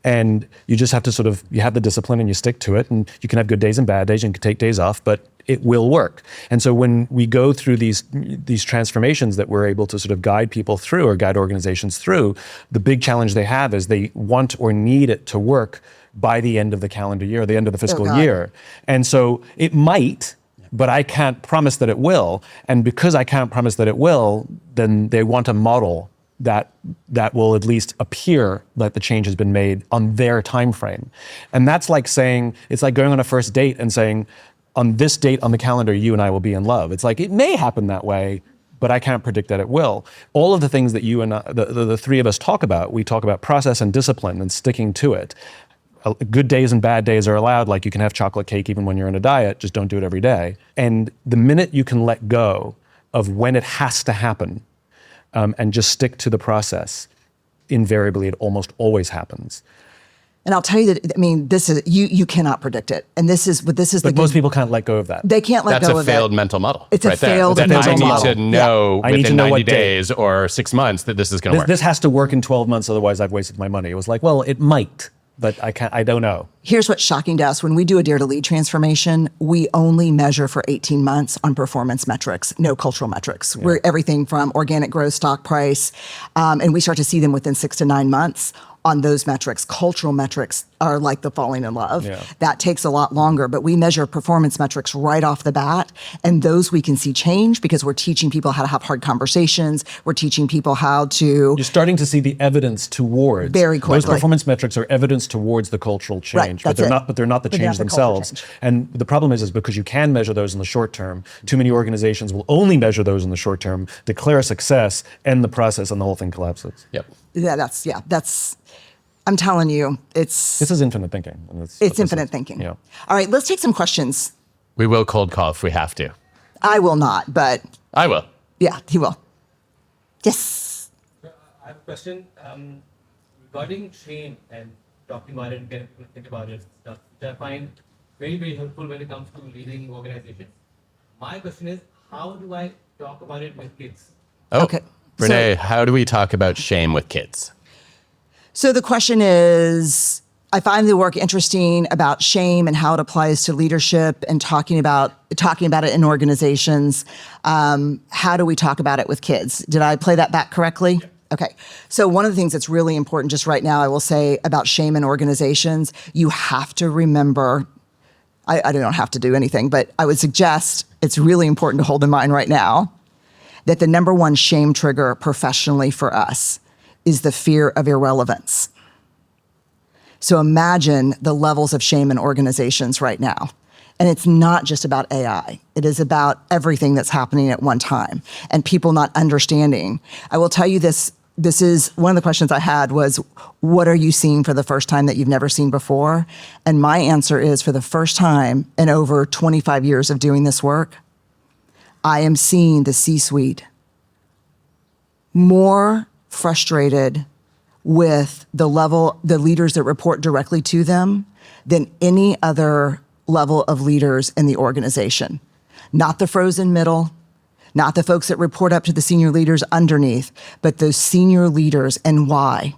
And you just have to you have the discipline and you stick to it, and you can have good days and bad days, and you can take days off, but it will work. And so when we go through these transformations that we're able to sort of guide people through, or guide organizations through, the big challenge they have is they want or need it to work by the end of the calendar year, the end of the fiscal year. And so it might, but I can't promise that it will. And because I can't promise that it will, then they want a model that will at least appear that the change has been made on their time frame. And that's like saying, it's like going on a first date and saying, on this date on the calendar, you and I will be in love. It's like, it may happen that way, but I can't predict that it will. All of the things that you and the three of us talk about, we talk about process and discipline and sticking to it. Good days and bad days are allowed. Like, you can have chocolate cake even when you're on a diet, just don't do it every day. And the minute you can let go of when it has to happen, and just stick to the process, invariably it almost always happens. And I'll tell you that, this is, you cannot predict it. And but most people can't let go of that. They can't let go of it. That's a failed mental model. It's a failed mental model. model. I need to know within 90 days days or 6 months that this is going to work. This has to work in 12 months, otherwise I've wasted my money. It was like, well, it might, but I don't know. Here's what's shocking to us. When we do a Dare to Lead transformation, we only measure for 18 months on performance metrics, no cultural metrics. Yeah. We're everything from organic growth, stock price, and we start to see them within 6 to 9 months on those metrics. Cultural metrics are like the falling in love. Yeah. That takes a lot longer, but we measure performance metrics right off the bat. And those we can see change because we're teaching people how to have hard conversations. We're teaching people how to. You're starting to see the evidence towards. Very quickly. Those performance metrics are evidence towards the cultural change, Right, but that's it. they're not the But they're change not the cultural themselves. change. And the problem is because you can measure those in the short term, too many organizations will only measure those in the short term, declare a success, end the process, and the whole thing collapses. Yep. That's. I'm telling you, This is infinite thinking. And that's what it's this infinite is. thinking. Yeah. All right, let's take some questions. We will cold call if we have to. I will not, but I will. yeah, he will. Yes. I have a question regarding shame and talking about it and getting people to think about it, stuff which I find very, very helpful when it comes to leading organizations. My question is, how do I talk about it with kids? Oh, Okay. Brené, how do we talk about shame with kids? So the question is, I find the work interesting about shame and how it applies to leadership and talking about it in organizations. How do we talk about it with kids? Did I play that back correctly? Yeah. Okay. So one of the things that's really important just right now, I will say about shame in organizations, you have to remember, I don't have to do anything, but I would suggest it's really important to hold in mind right now that the number one shame trigger professionally for us is the fear of irrelevance. So imagine the levels of shame in organizations right now. And it's not just about AI. It is about everything that's happening at one time and people not understanding. I will tell you this is one of the questions I had was, what are you seeing for the first time that you've never seen before? And my answer is, for the first time in over 25 years of doing this work, I am seeing the C-suite more frustrated with the leaders that report directly to them than any other level of leaders in the organization. Not the frozen middle, not the folks that report up to the senior leaders underneath, but those senior leaders. And why?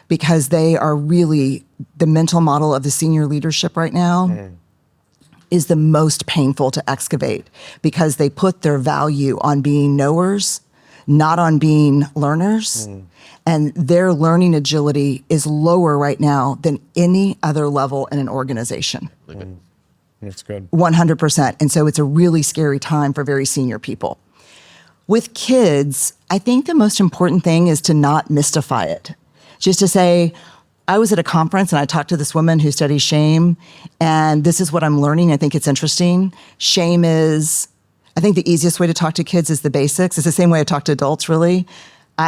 Because they are really the mental model of the senior leadership right now is the most painful to excavate because they put their value on being knowers, not on being learners. And their learning agility is lower right now than any other level in an organization. That's good. 100%. And so it's a really scary time for very senior people. With kids, I think the most important thing is to not mystify it. Just to say, I was at a conference and I talked to this woman who studies shame, and this is what I'm learning. I think it's interesting. Shame is, I think the easiest way to talk to kids is the basics. It's the same way I talk to adults, really.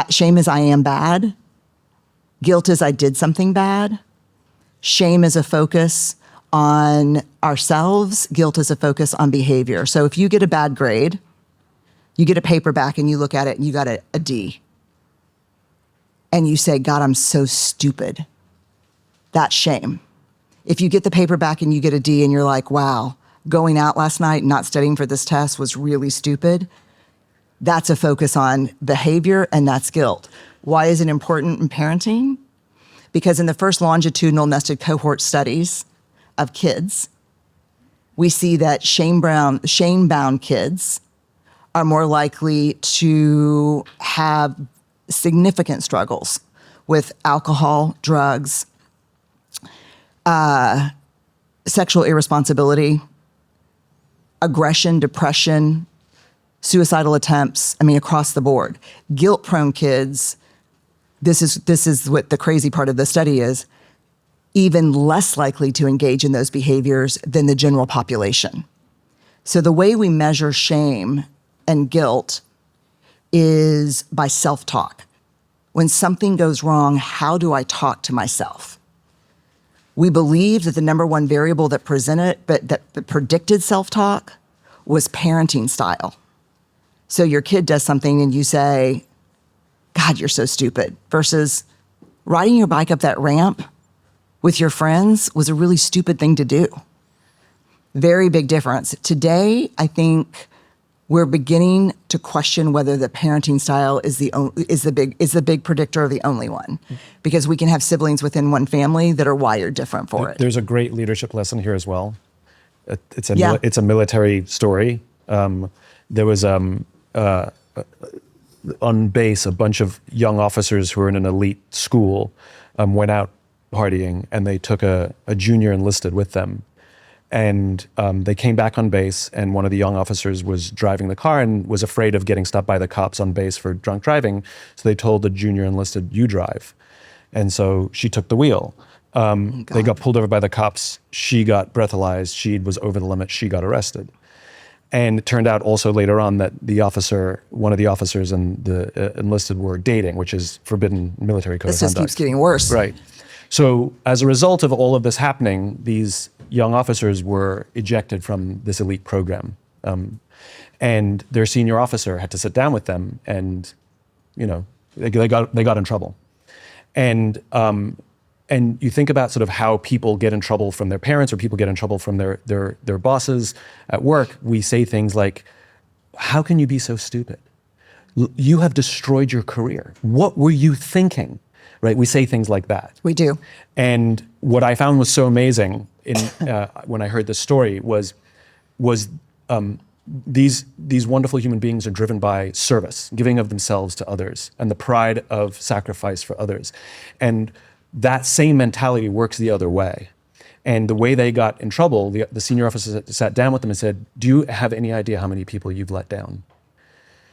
Shame is I am bad. Guilt is I did something bad. Shame is a focus on ourselves. Guilt is a focus on behavior. So if you get a bad grade, you get a paper back and you look at it and you got a D. And you say, God, I'm so stupid. That's shame. If you get the paper back and you get a D and you're like, wow, going out last night and not studying for this test was really stupid, that's a focus on behavior, and that's guilt. Why is it important in parenting? Because in the first longitudinal nested cohort studies of kids, we see that shame-bound kids are more likely to have significant struggles with alcohol, drugs, sexual irresponsibility, aggression, depression, suicidal attempts, across the board. Guilt-prone kids, this is what the crazy part of the study is, even less likely to engage in those behaviors than the general population. So the way we measure shame and guilt is by self-talk. When something goes wrong, how do I talk to myself? We believe that the number one variable that predicted self-talk was parenting style. So your kid does something and you say, God, you're so stupid, versus riding your bike up that ramp with your friends was a really stupid thing to do. Very big difference. Today, I think we're beginning to question whether the parenting style is the big predictor or the only one, because we can have siblings within one family that are wired different for it. There's a great leadership lesson here as well. It's a military story. There was on base a bunch of young officers who were in an elite school went out partying, and they took a junior enlisted with them. And they came back on base, and one of the young officers was driving the car and was afraid of getting stopped by the cops on base for drunk driving. So they told the junior enlisted, "You drive." And so she took the wheel. They got pulled over by the cops. She got breathalyzed. She was over the limit. She got arrested. And it turned out also later on that one of the officers and the enlisted were dating, which is forbidden military code of This just conduct. keeps getting worse. Right. So as a result of all of this happening, these young officers were ejected from this elite program. And their senior officer had to sit down with them, and, they got in trouble. And you think about sort of how people get in trouble from their parents, or people get in trouble from their bosses at work. We say things like, "How can you be so stupid? You have destroyed your career. What were you thinking?" Right? We say things like that. We do. And what I found was so amazing when I heard this story was these wonderful human beings are driven by service, giving of themselves to others, and the pride of sacrifice for others. And that same mentality works the other way. And the way they got in trouble, the senior officer sat down with them and said, "Do you have any idea how many people you've let down?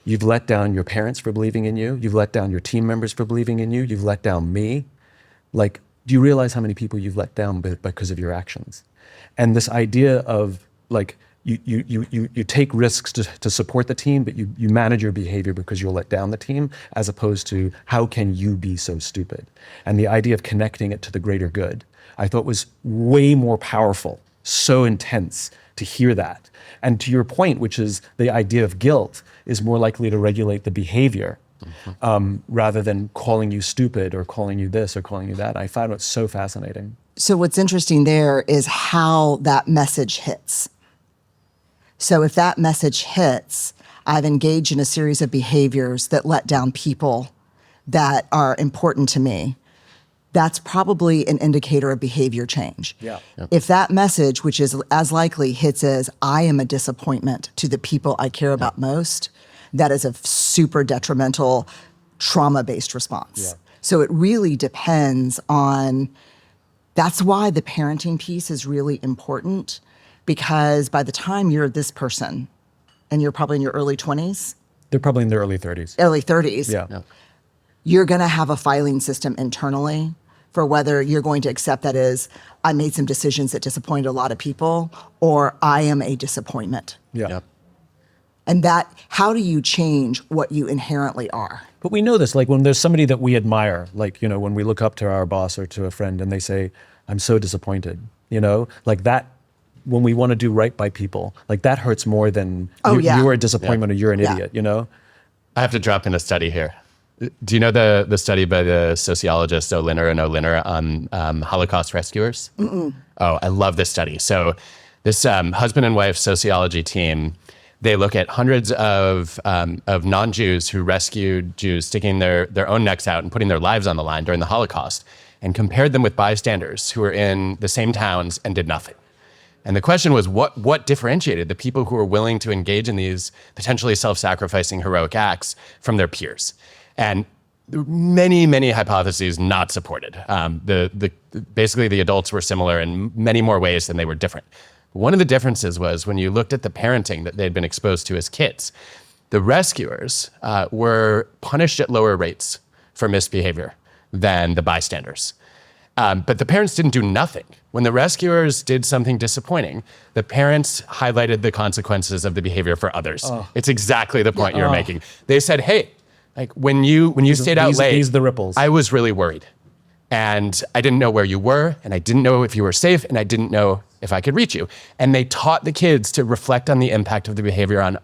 You've let down your parents for believing in you. You've let down your team members for believing in you. You've let down me. Like, do you realize how many people you've let down because of your actions?" And this idea of like, you take risks to support the team, but you manage your behavior because you'll let down the team, as opposed to how can you be so stupid? And the idea of connecting it to the greater good, I thought was way more powerful, so intense to hear that. And to your point, which is the idea of guilt is more likely to regulate the behavior rather than calling you stupid or calling you this or calling you that. I found it so fascinating. So what's interesting there is how that message hits. So if that message hits, I've engaged in a series of behaviors that let down people that are important to me. That's probably an indicator of behavior change. Yeah. If that message, which is as likely, hits as I am a disappointment to the people I care about most, that is a super detrimental, trauma-based response. Yeah. So it really depends on, that's why the parenting piece is really important, because by the time you're this person, and you're probably in your early 20s, They're probably in their early 30s. early 30s, Yeah. you're going to have a filing system internally for whether you're going to accept that as I made some decisions that disappointed a lot of people, or I am a disappointment. Yeah. Yep. And that, how do you change what you inherently are? But we know this, like when there's somebody that we admire, like, when we look up to our boss or to a friend and they say, "I'm so disappointed," like that, when we want to do right by people, like that hurts more than you're a disappointment or you're an idiot, I have to drop in a study here. Do you know the study by the sociologist O'Linner and O'Linner on Holocaust rescuers? Mm-mm. Oh, I love this study. So this husband and wife sociology team, they look at hundreds of non-Jews who rescued Jews, sticking their own necks out and putting their lives on the line during the Holocaust, and compared them with bystanders who were in the same towns and did nothing. And the question was, what differentiated the people who were willing to engage in these potentially self-sacrificing heroic acts from their peers? And many, many hypotheses not supported. Basically, the adults were similar in many more ways than they were different. One of the differences was when you looked at the parenting that they'd been exposed to as kids, the rescuers were punished at lower rates for misbehavior than the bystanders. But the parents didn't do nothing. When the rescuers did something disappointing, the parents highlighted the consequences of the behavior for others. Oh. It's exactly the point you're making. They said, "Hey, like when you stayed out late, these are the ripples. I was really worried. And I didn't know where you were, and I didn't know if you were safe, and I didn't know if I could reach you." And they taught the kids to reflect on the impact of their behavior on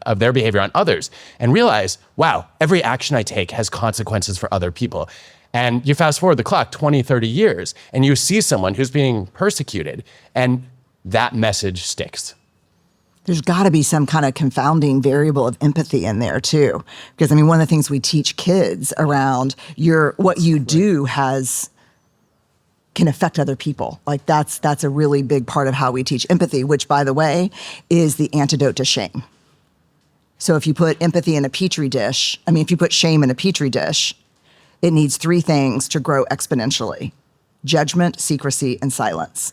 others and realize, wow, every action I take has consequences for other people. And you fast forward the clock 20, 30 years, and you see someone who's being persecuted, and that message sticks. There's got to be some kind of confounding variable of empathy in there too. Because one of the things we teach kids around what you do can affect other people. Like that's a really big part of how we teach empathy, which, by the way, is the antidote to shame. So if you put empathy in a petri dish, if you put shame in a petri dish, it needs three things to grow exponentially. judgment, secrecy, and silence.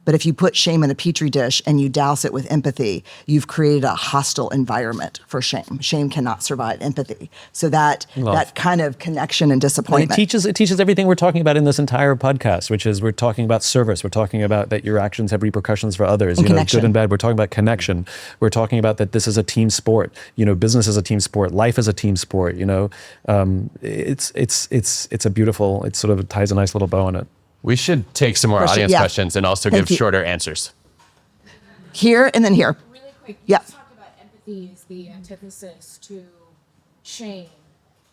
But if you put shame in a petri dish and you douse it with empathy, you've created a hostile environment for shame. Shame cannot survive empathy. So that kind of connection and And disappointment. it teaches everything we're talking about in this entire podcast, which is we're talking about service. We're talking about that your actions have repercussions for others, And good connection. and bad. We're talking about connection. We're talking about that this is a team sport. Business is a team sport. Life is a team sport. It's a beautiful. It sort of ties a nice little bow on it. We should take some more audience yeah. questions and also Thank give you. shorter answers. Here and then here. Really quick, Yeah. you talked about empathy is the antithesis to shame.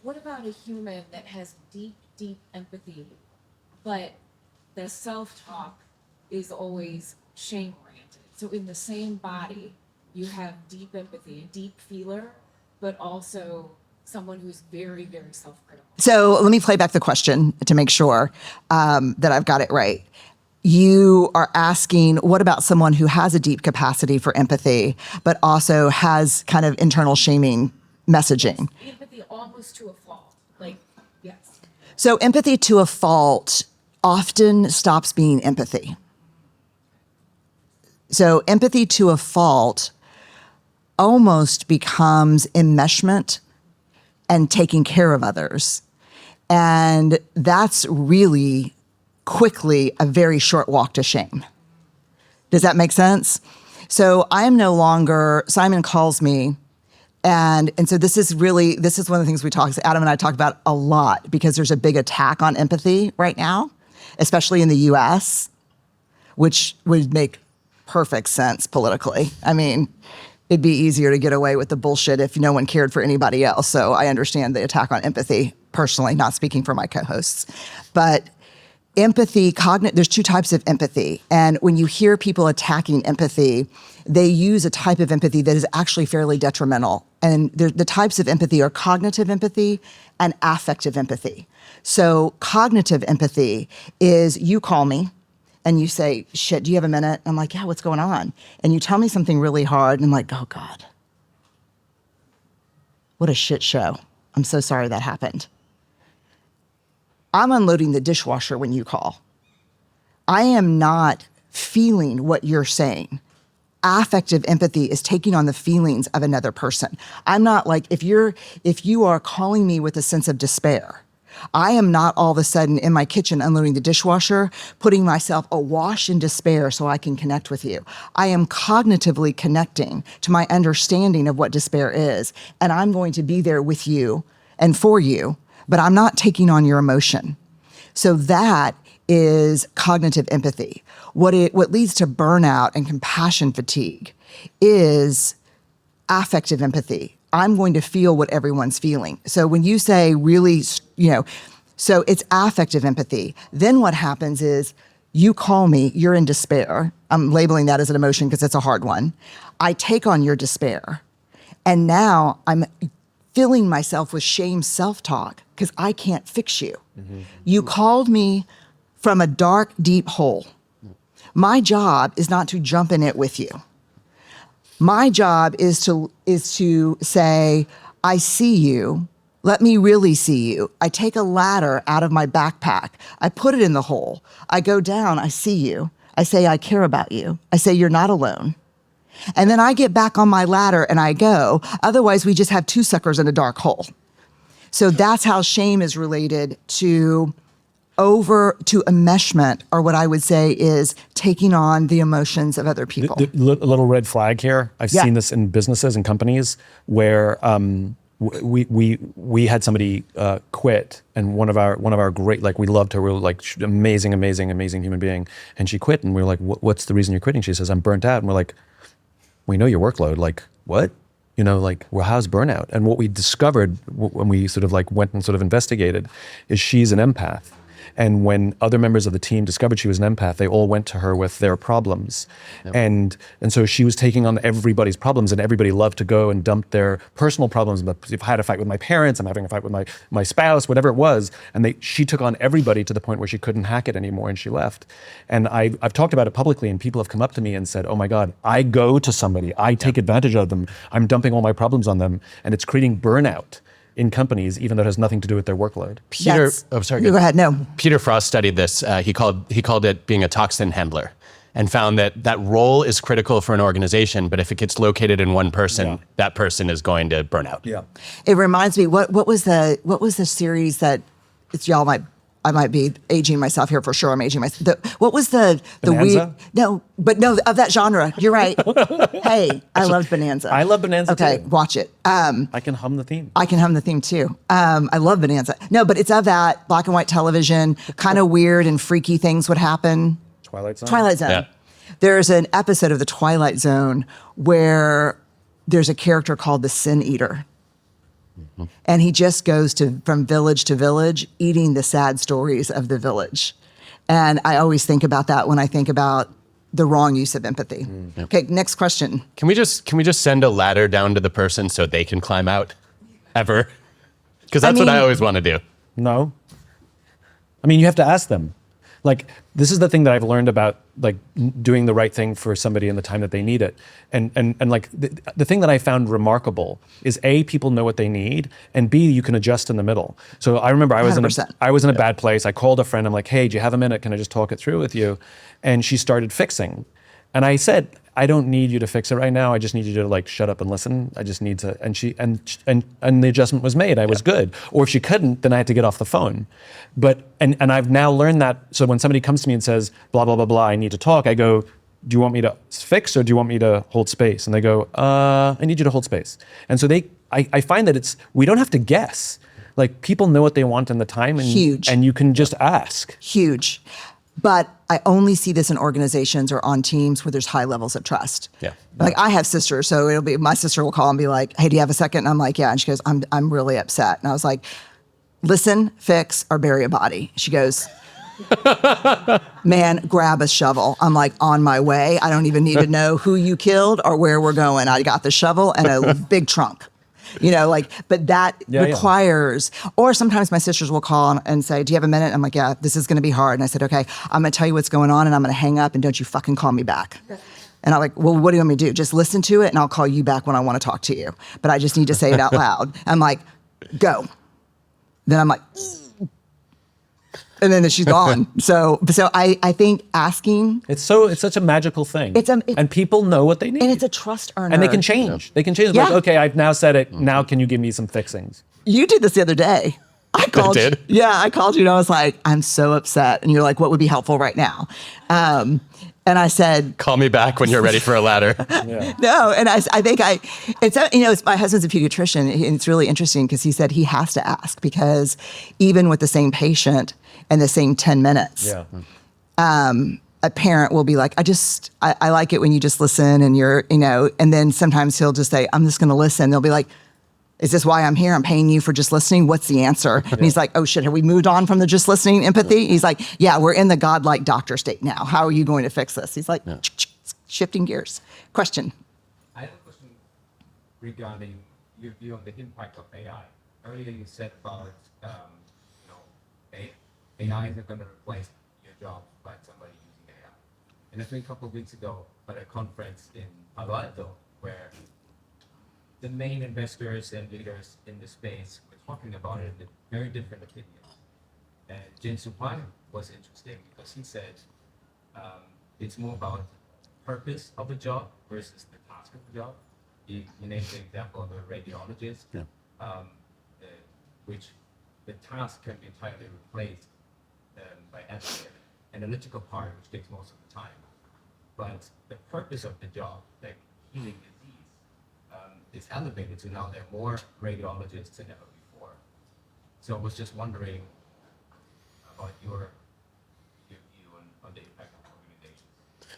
What about a human that has deep, deep empathy, but the self-talk is always shame-oriented? So in the same body, you have deep empathy, a deep feeler, but also someone who's very, very self-critical. So let me play back the question to make sure that I've got it right. You are asking, what about someone who has a deep capacity for empathy, but also has kind of internal shaming messaging? Empathy almost to a fault. Yes. So empathy to a fault often stops being empathy. So empathy to a fault almost becomes enmeshment and taking care of others. And that's really quickly a very short walk to shame. Does that make sense? So I am no longer, Simon calls me, and so this is one of the things Adam and I talk about a lot, because there's a big attack on empathy right now, especially in the US, which would make perfect sense politically. I mean, it'd be easier to get away with the bullshit if no one cared for anybody else. So I understand the attack on empathy personally, not speaking for my co-hosts. But empathy, there's two types of empathy. And when you hear people attacking empathy, they use a type of empathy that is actually fairly detrimental. And the types of empathy are cognitive empathy and affective empathy. So cognitive empathy is you call me and you say, shit, do you have a minute? I'm like, yeah, what's going on? And you tell me something really hard, and I'm like, oh God, what a shit show. I'm so sorry that happened. I'm unloading the dishwasher when you call. I am not feeling what you're saying. Affective empathy is taking on the feelings of another person. I'm not like, if you are calling me with a sense of despair, I am not all of a sudden in my kitchen unloading the dishwasher, putting myself awash in despair so I can connect with you. I am cognitively connecting to my understanding of what despair is, and I'm going to be there with you and for you, but I'm not taking on your emotion. So that is cognitive empathy. What leads to burnout and compassion fatigue is affective empathy. I'm going to feel what everyone's feeling. So when you say really, so it's affective empathy. Then what happens is you call me, you're in despair. I'm labeling that as an emotion because it's a hard one. I take on your despair. And now I'm filling myself with shame self-talk because I can't fix you. Mm-hmm. You called me from a dark, deep hole. My job is not to jump in it with you. My job is to say, I see you. Let me really see you. I take a ladder out of my backpack. I put it in the hole. I go down. I see you. I say, I care about you. I say, you're not alone. And then I get back on my ladder and I go. Otherwise, we just have two suckers in a dark hole. So that's how shame is related to enmeshment, or what I would say is taking on the emotions of other people. A little red flag here. I've seen this in businesses and companies where we had somebody quit, and one of our great, like, we loved her, we were like, amazing human being, and she quit, and we were like, what's the reason you're quitting? She says, I'm burnt out. And we're like, we know your workload. Like, what? Well, how's burnout? And what we discovered when we sort of like went and sort of investigated is she's an empath. And when other members of the team discovered she was an empath, they all went to her with their problems. Yep. And so she was taking on everybody's problems, and everybody loved to go and dump their personal problems. If I had a fight with my parents, I'm having a fight with my spouse, whatever it was. And she took on everybody to the point where she couldn't hack it anymore, and she left. And I've talked about it publicly, and people have come up to me and said, oh my God, I go to somebody, I take advantage of them, I'm dumping all my problems on them, and it's creating burnout. in companies, even though it has nothing to do with their workload. Peter, That's- sorry. You go ahead. No. Peter Frost studied this. He called it being a toxin handler, and found that role is critical for an organization, but if it gets located in one person, that person is going to burn out. Yeah. It reminds me, what was the series that it's I might be aging myself here for sure. I'm aging myself. What was the Bonanza? No, of that genre. You're right. Hey, I loved Bonanza. I love Bonanza Okay, too. watch it. I can hum the theme. I can hum the theme too. I love Bonanza. No, but it's of that black and white television, kind of weird and freaky things would happen. Twilight Zone. Twilight Zone. Yeah. There's an episode of the Twilight Zone where there's a character called the Sin Eater. And he just goes from village to village, eating the sad stories of the village. And I always think about that when I think about the wrong use of empathy. Okay, next question. Can we just send a ladder down to the person so they can climb out? Ever? Because that's what I always want to do. No. I mean, you have to ask them. Like, this is the thing that I've learned about like doing the right thing for somebody in the time that they need it. And like the thing that I found remarkable is A, people know what they need, and B, you can adjust in the middle. So I remember I was 100%. in a bad place. I called a friend. I'm like, hey, do you have a minute? Can I just talk it through with you? And she started fixing. And I said, I don't need you to fix it right now. I just need you to like shut up and listen. I just need to. And she and the adjustment was made. I was good. Or if she couldn't, then I had to get off the phone. But and I've now learned that. So when somebody comes to me and says blah blah blah blah, I need to talk. I go, do you want me to fix or do you want me to hold space? And they go, I need you to hold space. And so I find that we don't have to guess. Like people know what they want in the time, and Huge. And you can just ask. Huge. But I only see this in organizations or on teams where there's high levels of trust. Yeah. Like I have sisters, so it'll be my sister will call and be like, "Hey, do you have a second?" And I'm like, "Yeah." And she goes, "I'm really upset." And I was like, "Listen, fix, or bury a body." She goes, "Man, grab a shovel." I'm like, "On my way. I don't even need to know who you killed or where we're going. I got the shovel and a big trunk." You know, like, but that requires, or sometimes my sisters will call and say, do you have a minute? I'm like, yeah, this is going to be hard. And I said, okay, I'm going to tell you what's going on and I'm going to hang up and don't you fucking call me back. And I'm like, well, what do you want me to do? Just listen to it and I'll call you back when I want to talk to you. But I just need to say it out loud. I'm like, go. Then I'm like, and then she's gone. So I think asking. It's such a magical thing. And people know what they need. And it's a trust earner. And they can change. They can change. Yeah. Like, okay, I've now said it. Now can you give me some fixings? You did this the other day. I called did? you. Yeah, I called you and I was like, I'm so upset. And you're like, what would be helpful right now? And I said, Call me back when you're ready for a ladder. no. And I think it's my husband's a pediatrician. And it's really interesting because he said he has to ask because even with the same patient and the same 10 minutes, a parent will be like, I like it when you just listen and you're, and then sometimes he'll just say, I'm just going to listen. They'll be like, is this why I'm here? I'm paying you for just listening. What's the answer? And he's like, oh shit, have we moved on from the just listening empathy? He's like, yeah, we're in the godlike doctor state now. How are you going to fix this? He's like, shifting gears. Question. I have a question regarding your view on the impact of AI. Earlier you said about, AI isn't going to replace your job by somebody using AI. And I think a couple of weeks ago at a conference in Palo Alto where the main investors and leaders in the space were talking about it with very different opinions. And Jin Supai was interesting because he said it's more about purpose of the job versus the task of the job. He named the example of a radiologist, which the task can be entirely replaced by an analytical part, which takes most of the time. But the purpose of the job, like healing disease, is elevated. So now there are more radiologists than ever before. So I was just wondering about your view on the impact of organizations.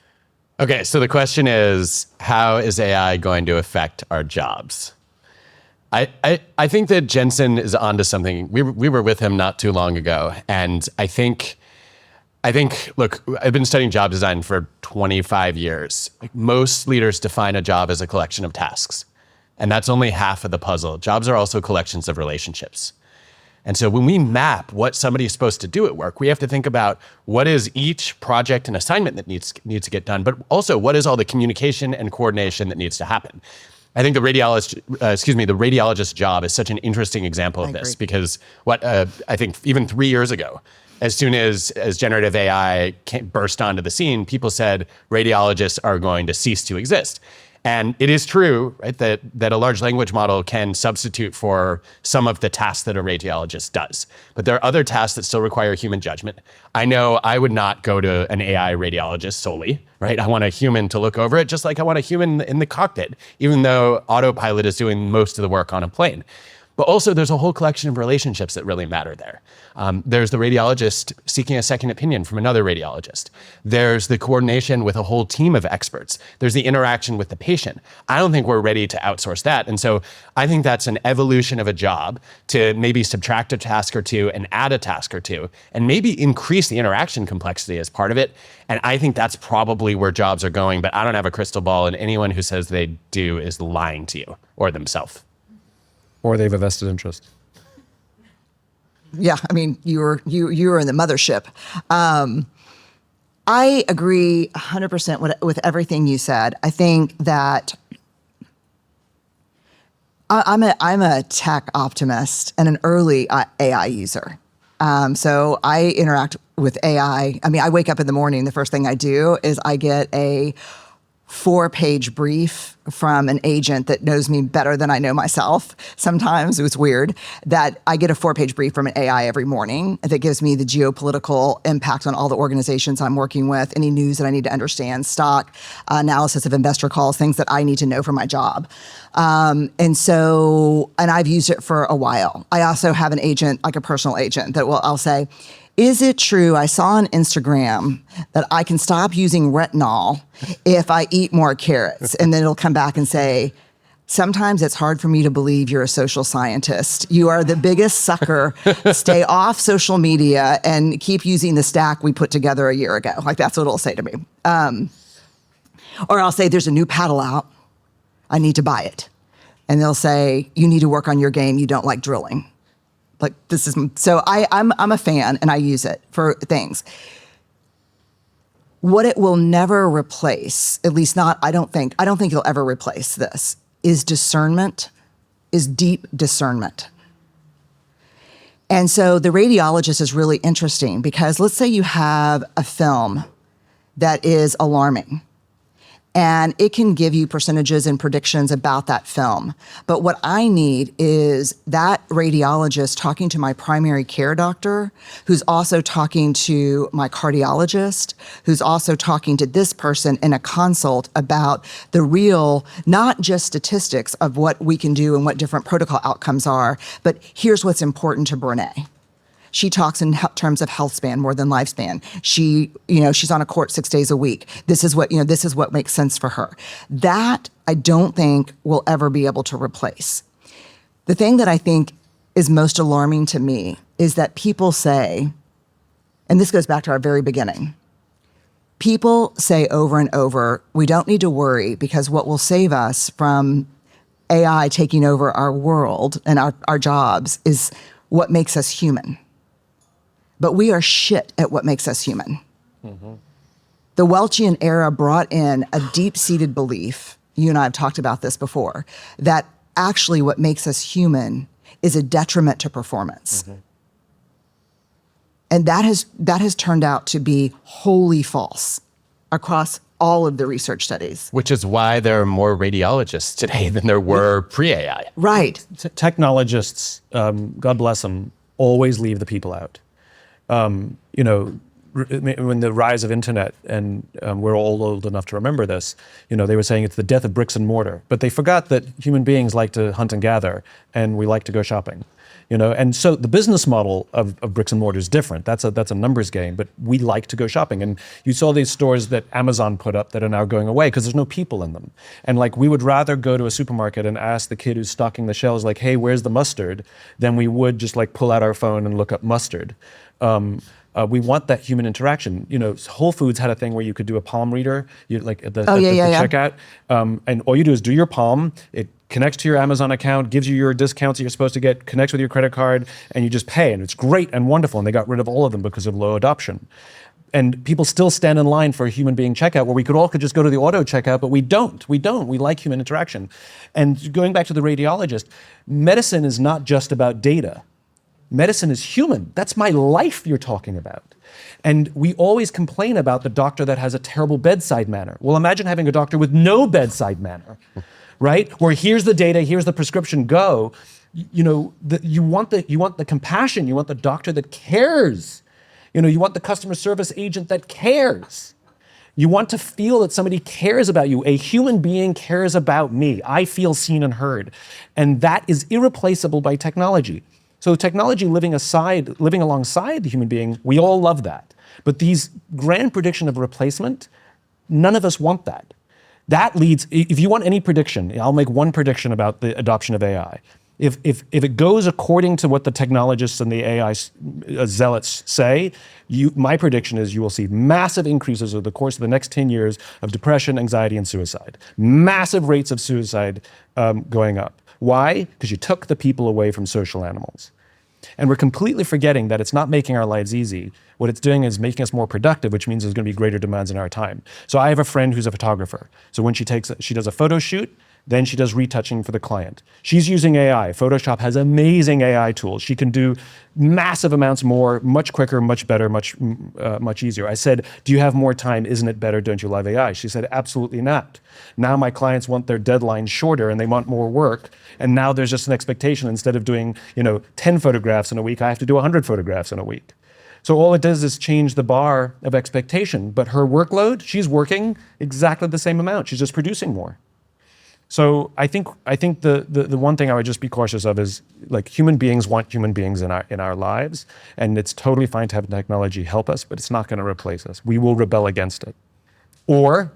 Okay, so the question is, how is AI going to affect our jobs? I think that Jensen is onto something. We were with him not too long ago, and I think, look, I've been studying job design for 25 years. Like, most leaders define a job as a collection of tasks, and that's only half of the puzzle. Jobs are also collections of relationships. And so when we map what somebody is supposed to do at work, we have to think about what is each project and assignment that needs to get done, but also what is all the communication and coordination that needs to happen. I think the radiologist's job is such an interesting example of this because I think even 3 years ago, as soon as generative AI burst onto the scene, people said radiologists are going to cease to exist. And it is true, right, that a large language model can substitute for some of the tasks that a radiologist does. But there are other tasks that still require human judgment. I know I would not go to an AI radiologist solely, right? I want a human to look over it, just like I want a human in the cockpit, even though autopilot is doing most of the work on a plane. But also there's a whole collection of relationships that really matter there. There's the radiologist seeking a second opinion from another radiologist. There's the coordination with a whole team of experts. There's the interaction with the patient. I don't think we're ready to outsource that. And so I think that's an evolution of a job to maybe subtract a task or two and add a task or two, and maybe increase the interaction complexity as part of it. And I think that's probably where jobs are going, but I don't have a crystal ball, and anyone who says they do is lying to you or themselves. Or they have a vested interest. Yeah, I mean, you were in the mothership. I agree 100% with everything you said. I think that I'm a tech optimist and an early AI user. So I interact with AI. I mean, I wake up in the morning, the first thing I do is I get a 4-page brief from an agent that knows me better than I know myself. Sometimes it was weird that I get a 4-page brief from an AI every morning that gives me the geopolitical impact on all the organizations I'm working with, any news that I need to understand, stock analysis of investor calls, things that I need to know for my job. And I've used it for a while. I also have an agent, like a personal agent, that I'll say, is it true I saw on Instagram that I can stop using retinol if I eat more carrots? And then it'll come back and say, sometimes it's hard for me to believe you're a social scientist. You are the biggest sucker. Stay off social media and keep using the stack we put together a year ago. Like, that's what it'll say to me. Or I'll say, there's a new paddle out. I need to buy it. And they'll say, you need to work on your game. You don't like drilling. Like, this is, so I'm a fan and I use it for things. What it will never replace, at least not, I don't think it'll ever replace this, is discernment, is deep discernment. And so the radiologist is really interesting because let's say you have a film that is alarming. And it can give you percentages and predictions about that film. But what I need is that radiologist talking to my primary care doctor, who's also talking to my cardiologist, who's also talking to this person in a consult about the real, not just statistics of what we can do and what different protocol outcomes are, but here's what's important to Brené. She talks in terms of health span more than lifespan. She's on a court 6 days a week. This is what makes sense for her. That I don't think will ever be able to replace. The thing that I think is most alarming to me is that people say, and this goes back to our very beginning, people say over and over, we don't need to worry because what will save us from AI taking over our world and our jobs is what makes us human. But we are shit at what makes us human. Mm-hmm. The Welchian era brought in a deep-seated belief, you and I have talked about this before, that actually what makes us human is a detriment to performance. Mm-hmm. And that has turned out to be wholly false across all of the research studies. Which is why there are more radiologists today than there were pre-AI. Right. Technologists, God bless them, always leave the people out. When the rise of internet, and we're all old enough to remember this, they were saying it's the death of bricks and mortar, but they forgot that human beings like to hunt and gather, and we like to go shopping, and so the business model of bricks and mortar is different. That's a numbers game, but we like to go shopping. And you saw these stores that Amazon put up that are now going away because there's no people in them. And like, we would rather go to a supermarket and ask the kid who's stocking the shelves, like, hey, where's the mustard, than we would just like pull out our phone and look up mustard. We want that human interaction. Whole Foods had a thing where you could do a palm reader, at the checkout, and all you do is do your palm. It connects to your Amazon account, gives you your discounts that you're supposed to get, connects with your credit card, and you just pay, and it's great and wonderful. And they got rid of all of them because of low adoption. And people still stand in line for a human being checkout, where we could just go to the auto checkout, but we don't. We like human interaction. And going back to the radiologist, medicine is not just about data. Medicine is human. That's my life you're talking about. And we always complain about the doctor that has a terrible bedside manner. Well, imagine having a doctor with no bedside manner, right? Where here's the data, here's the prescription, go. You want the compassion, you want the doctor that cares. You want the customer service agent that cares. You want to feel that somebody cares about you. A human being cares about me. I feel seen and heard. And that is irreplaceable by technology. So technology living alongside the human being, we all love that. But these grand prediction of replacement, none of us want that. That leads, if you want any prediction, I'll make one prediction about the adoption of AI. If it goes according to what the technologists and the AI zealots say, my prediction is you will see massive increases over the course of the next 10 years of depression, anxiety, and suicide. Massive rates of suicide going up. Why? Because you took the people away from social animals. And we're completely forgetting that it's not making our lives easy. What it's doing is making us more productive, which means there's going to be greater demands in our time. So I have a friend who's a photographer. So when she does a photo shoot, then she does retouching for the client. She's using AI. Photoshop has amazing AI tools. She can do massive amounts more, much quicker, much better, much easier. I said, do you have more time? Isn't it better? Don't you love AI? She said, absolutely not. Now my clients want their deadlines shorter and they want more work. And now there's just an expectation. Instead of doing 10 photographs in a week, I have to do 100 photographs in a week. So all it does is change the bar of expectation. But her workload, she's working exactly the same amount. She's just producing more. So I think the one thing I would just be cautious of is, like, human beings want human beings in our lives, and it's totally fine to have technology help us, but it's not going to replace us. We will rebel against it, or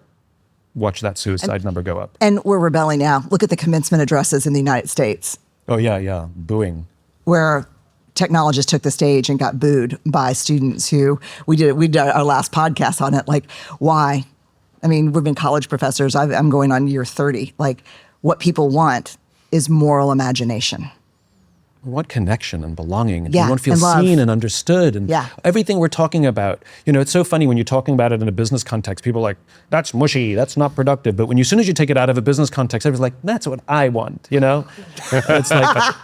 watch that suicide number go up. And we're rebelling now. Look at the commencement addresses in the United States. Oh yeah, booing. Where technologists took the stage and got booed by students who we did our last podcast on it. Like, why? I mean, we've been college professors. I'm going on year 30. Like, what people want is moral imagination. We want connection and belonging. And Yeah, we want to feel and love. seen and understood. And Yeah. everything we're talking about. It's so funny when you're talking about it in a business context. People are like, that's mushy, that's not productive. But as soon as you take it out of a business context, everyone's like, that's what I want, It's like...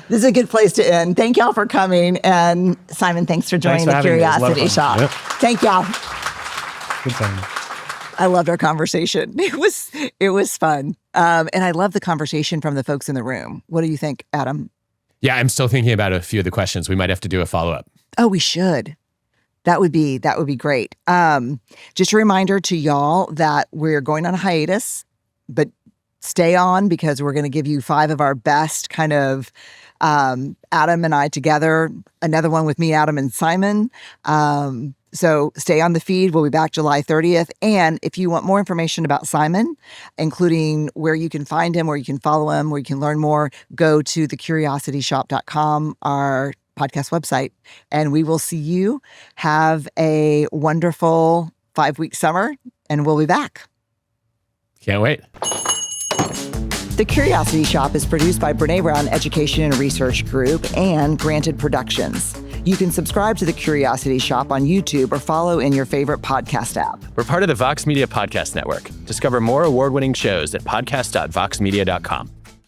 This is a good place to end. Thank y'all for coming. And Simon, thanks for joining Thanks for the having me. It was a lot Curiosity of fun. Shop. Yep. Thank y'all. Good time. I loved our conversation. It was fun. And I love the conversation from the folks in the room. What do you think, Adam? Yeah, I'm still thinking about a few of the questions. We might have to do a follow-up. Oh, we should. That would be great. Just a reminder to y'all that we're going on a hiatus, but stay on, because we're going to give you 5 of our best kind of Adam and I together, another one with me, Adam, and Simon. So stay on the feed. We'll be back July 30th. And if you want more information about Simon, including where you can find him, where you can follow him, where you can learn more, go to thecuriosityshop.com, our podcast website. And we will see you. Have a wonderful 5-week summer, and we'll be back. Can't wait. The Curiosity Shop is produced by Brené Brown Education and Research Group and Granted Productions. You can subscribe to The Curiosity Shop on YouTube or follow in your favorite podcast app. We're part of the Vox Media Podcast Network. Discover more award-winning shows at podcast.voxmedia.com.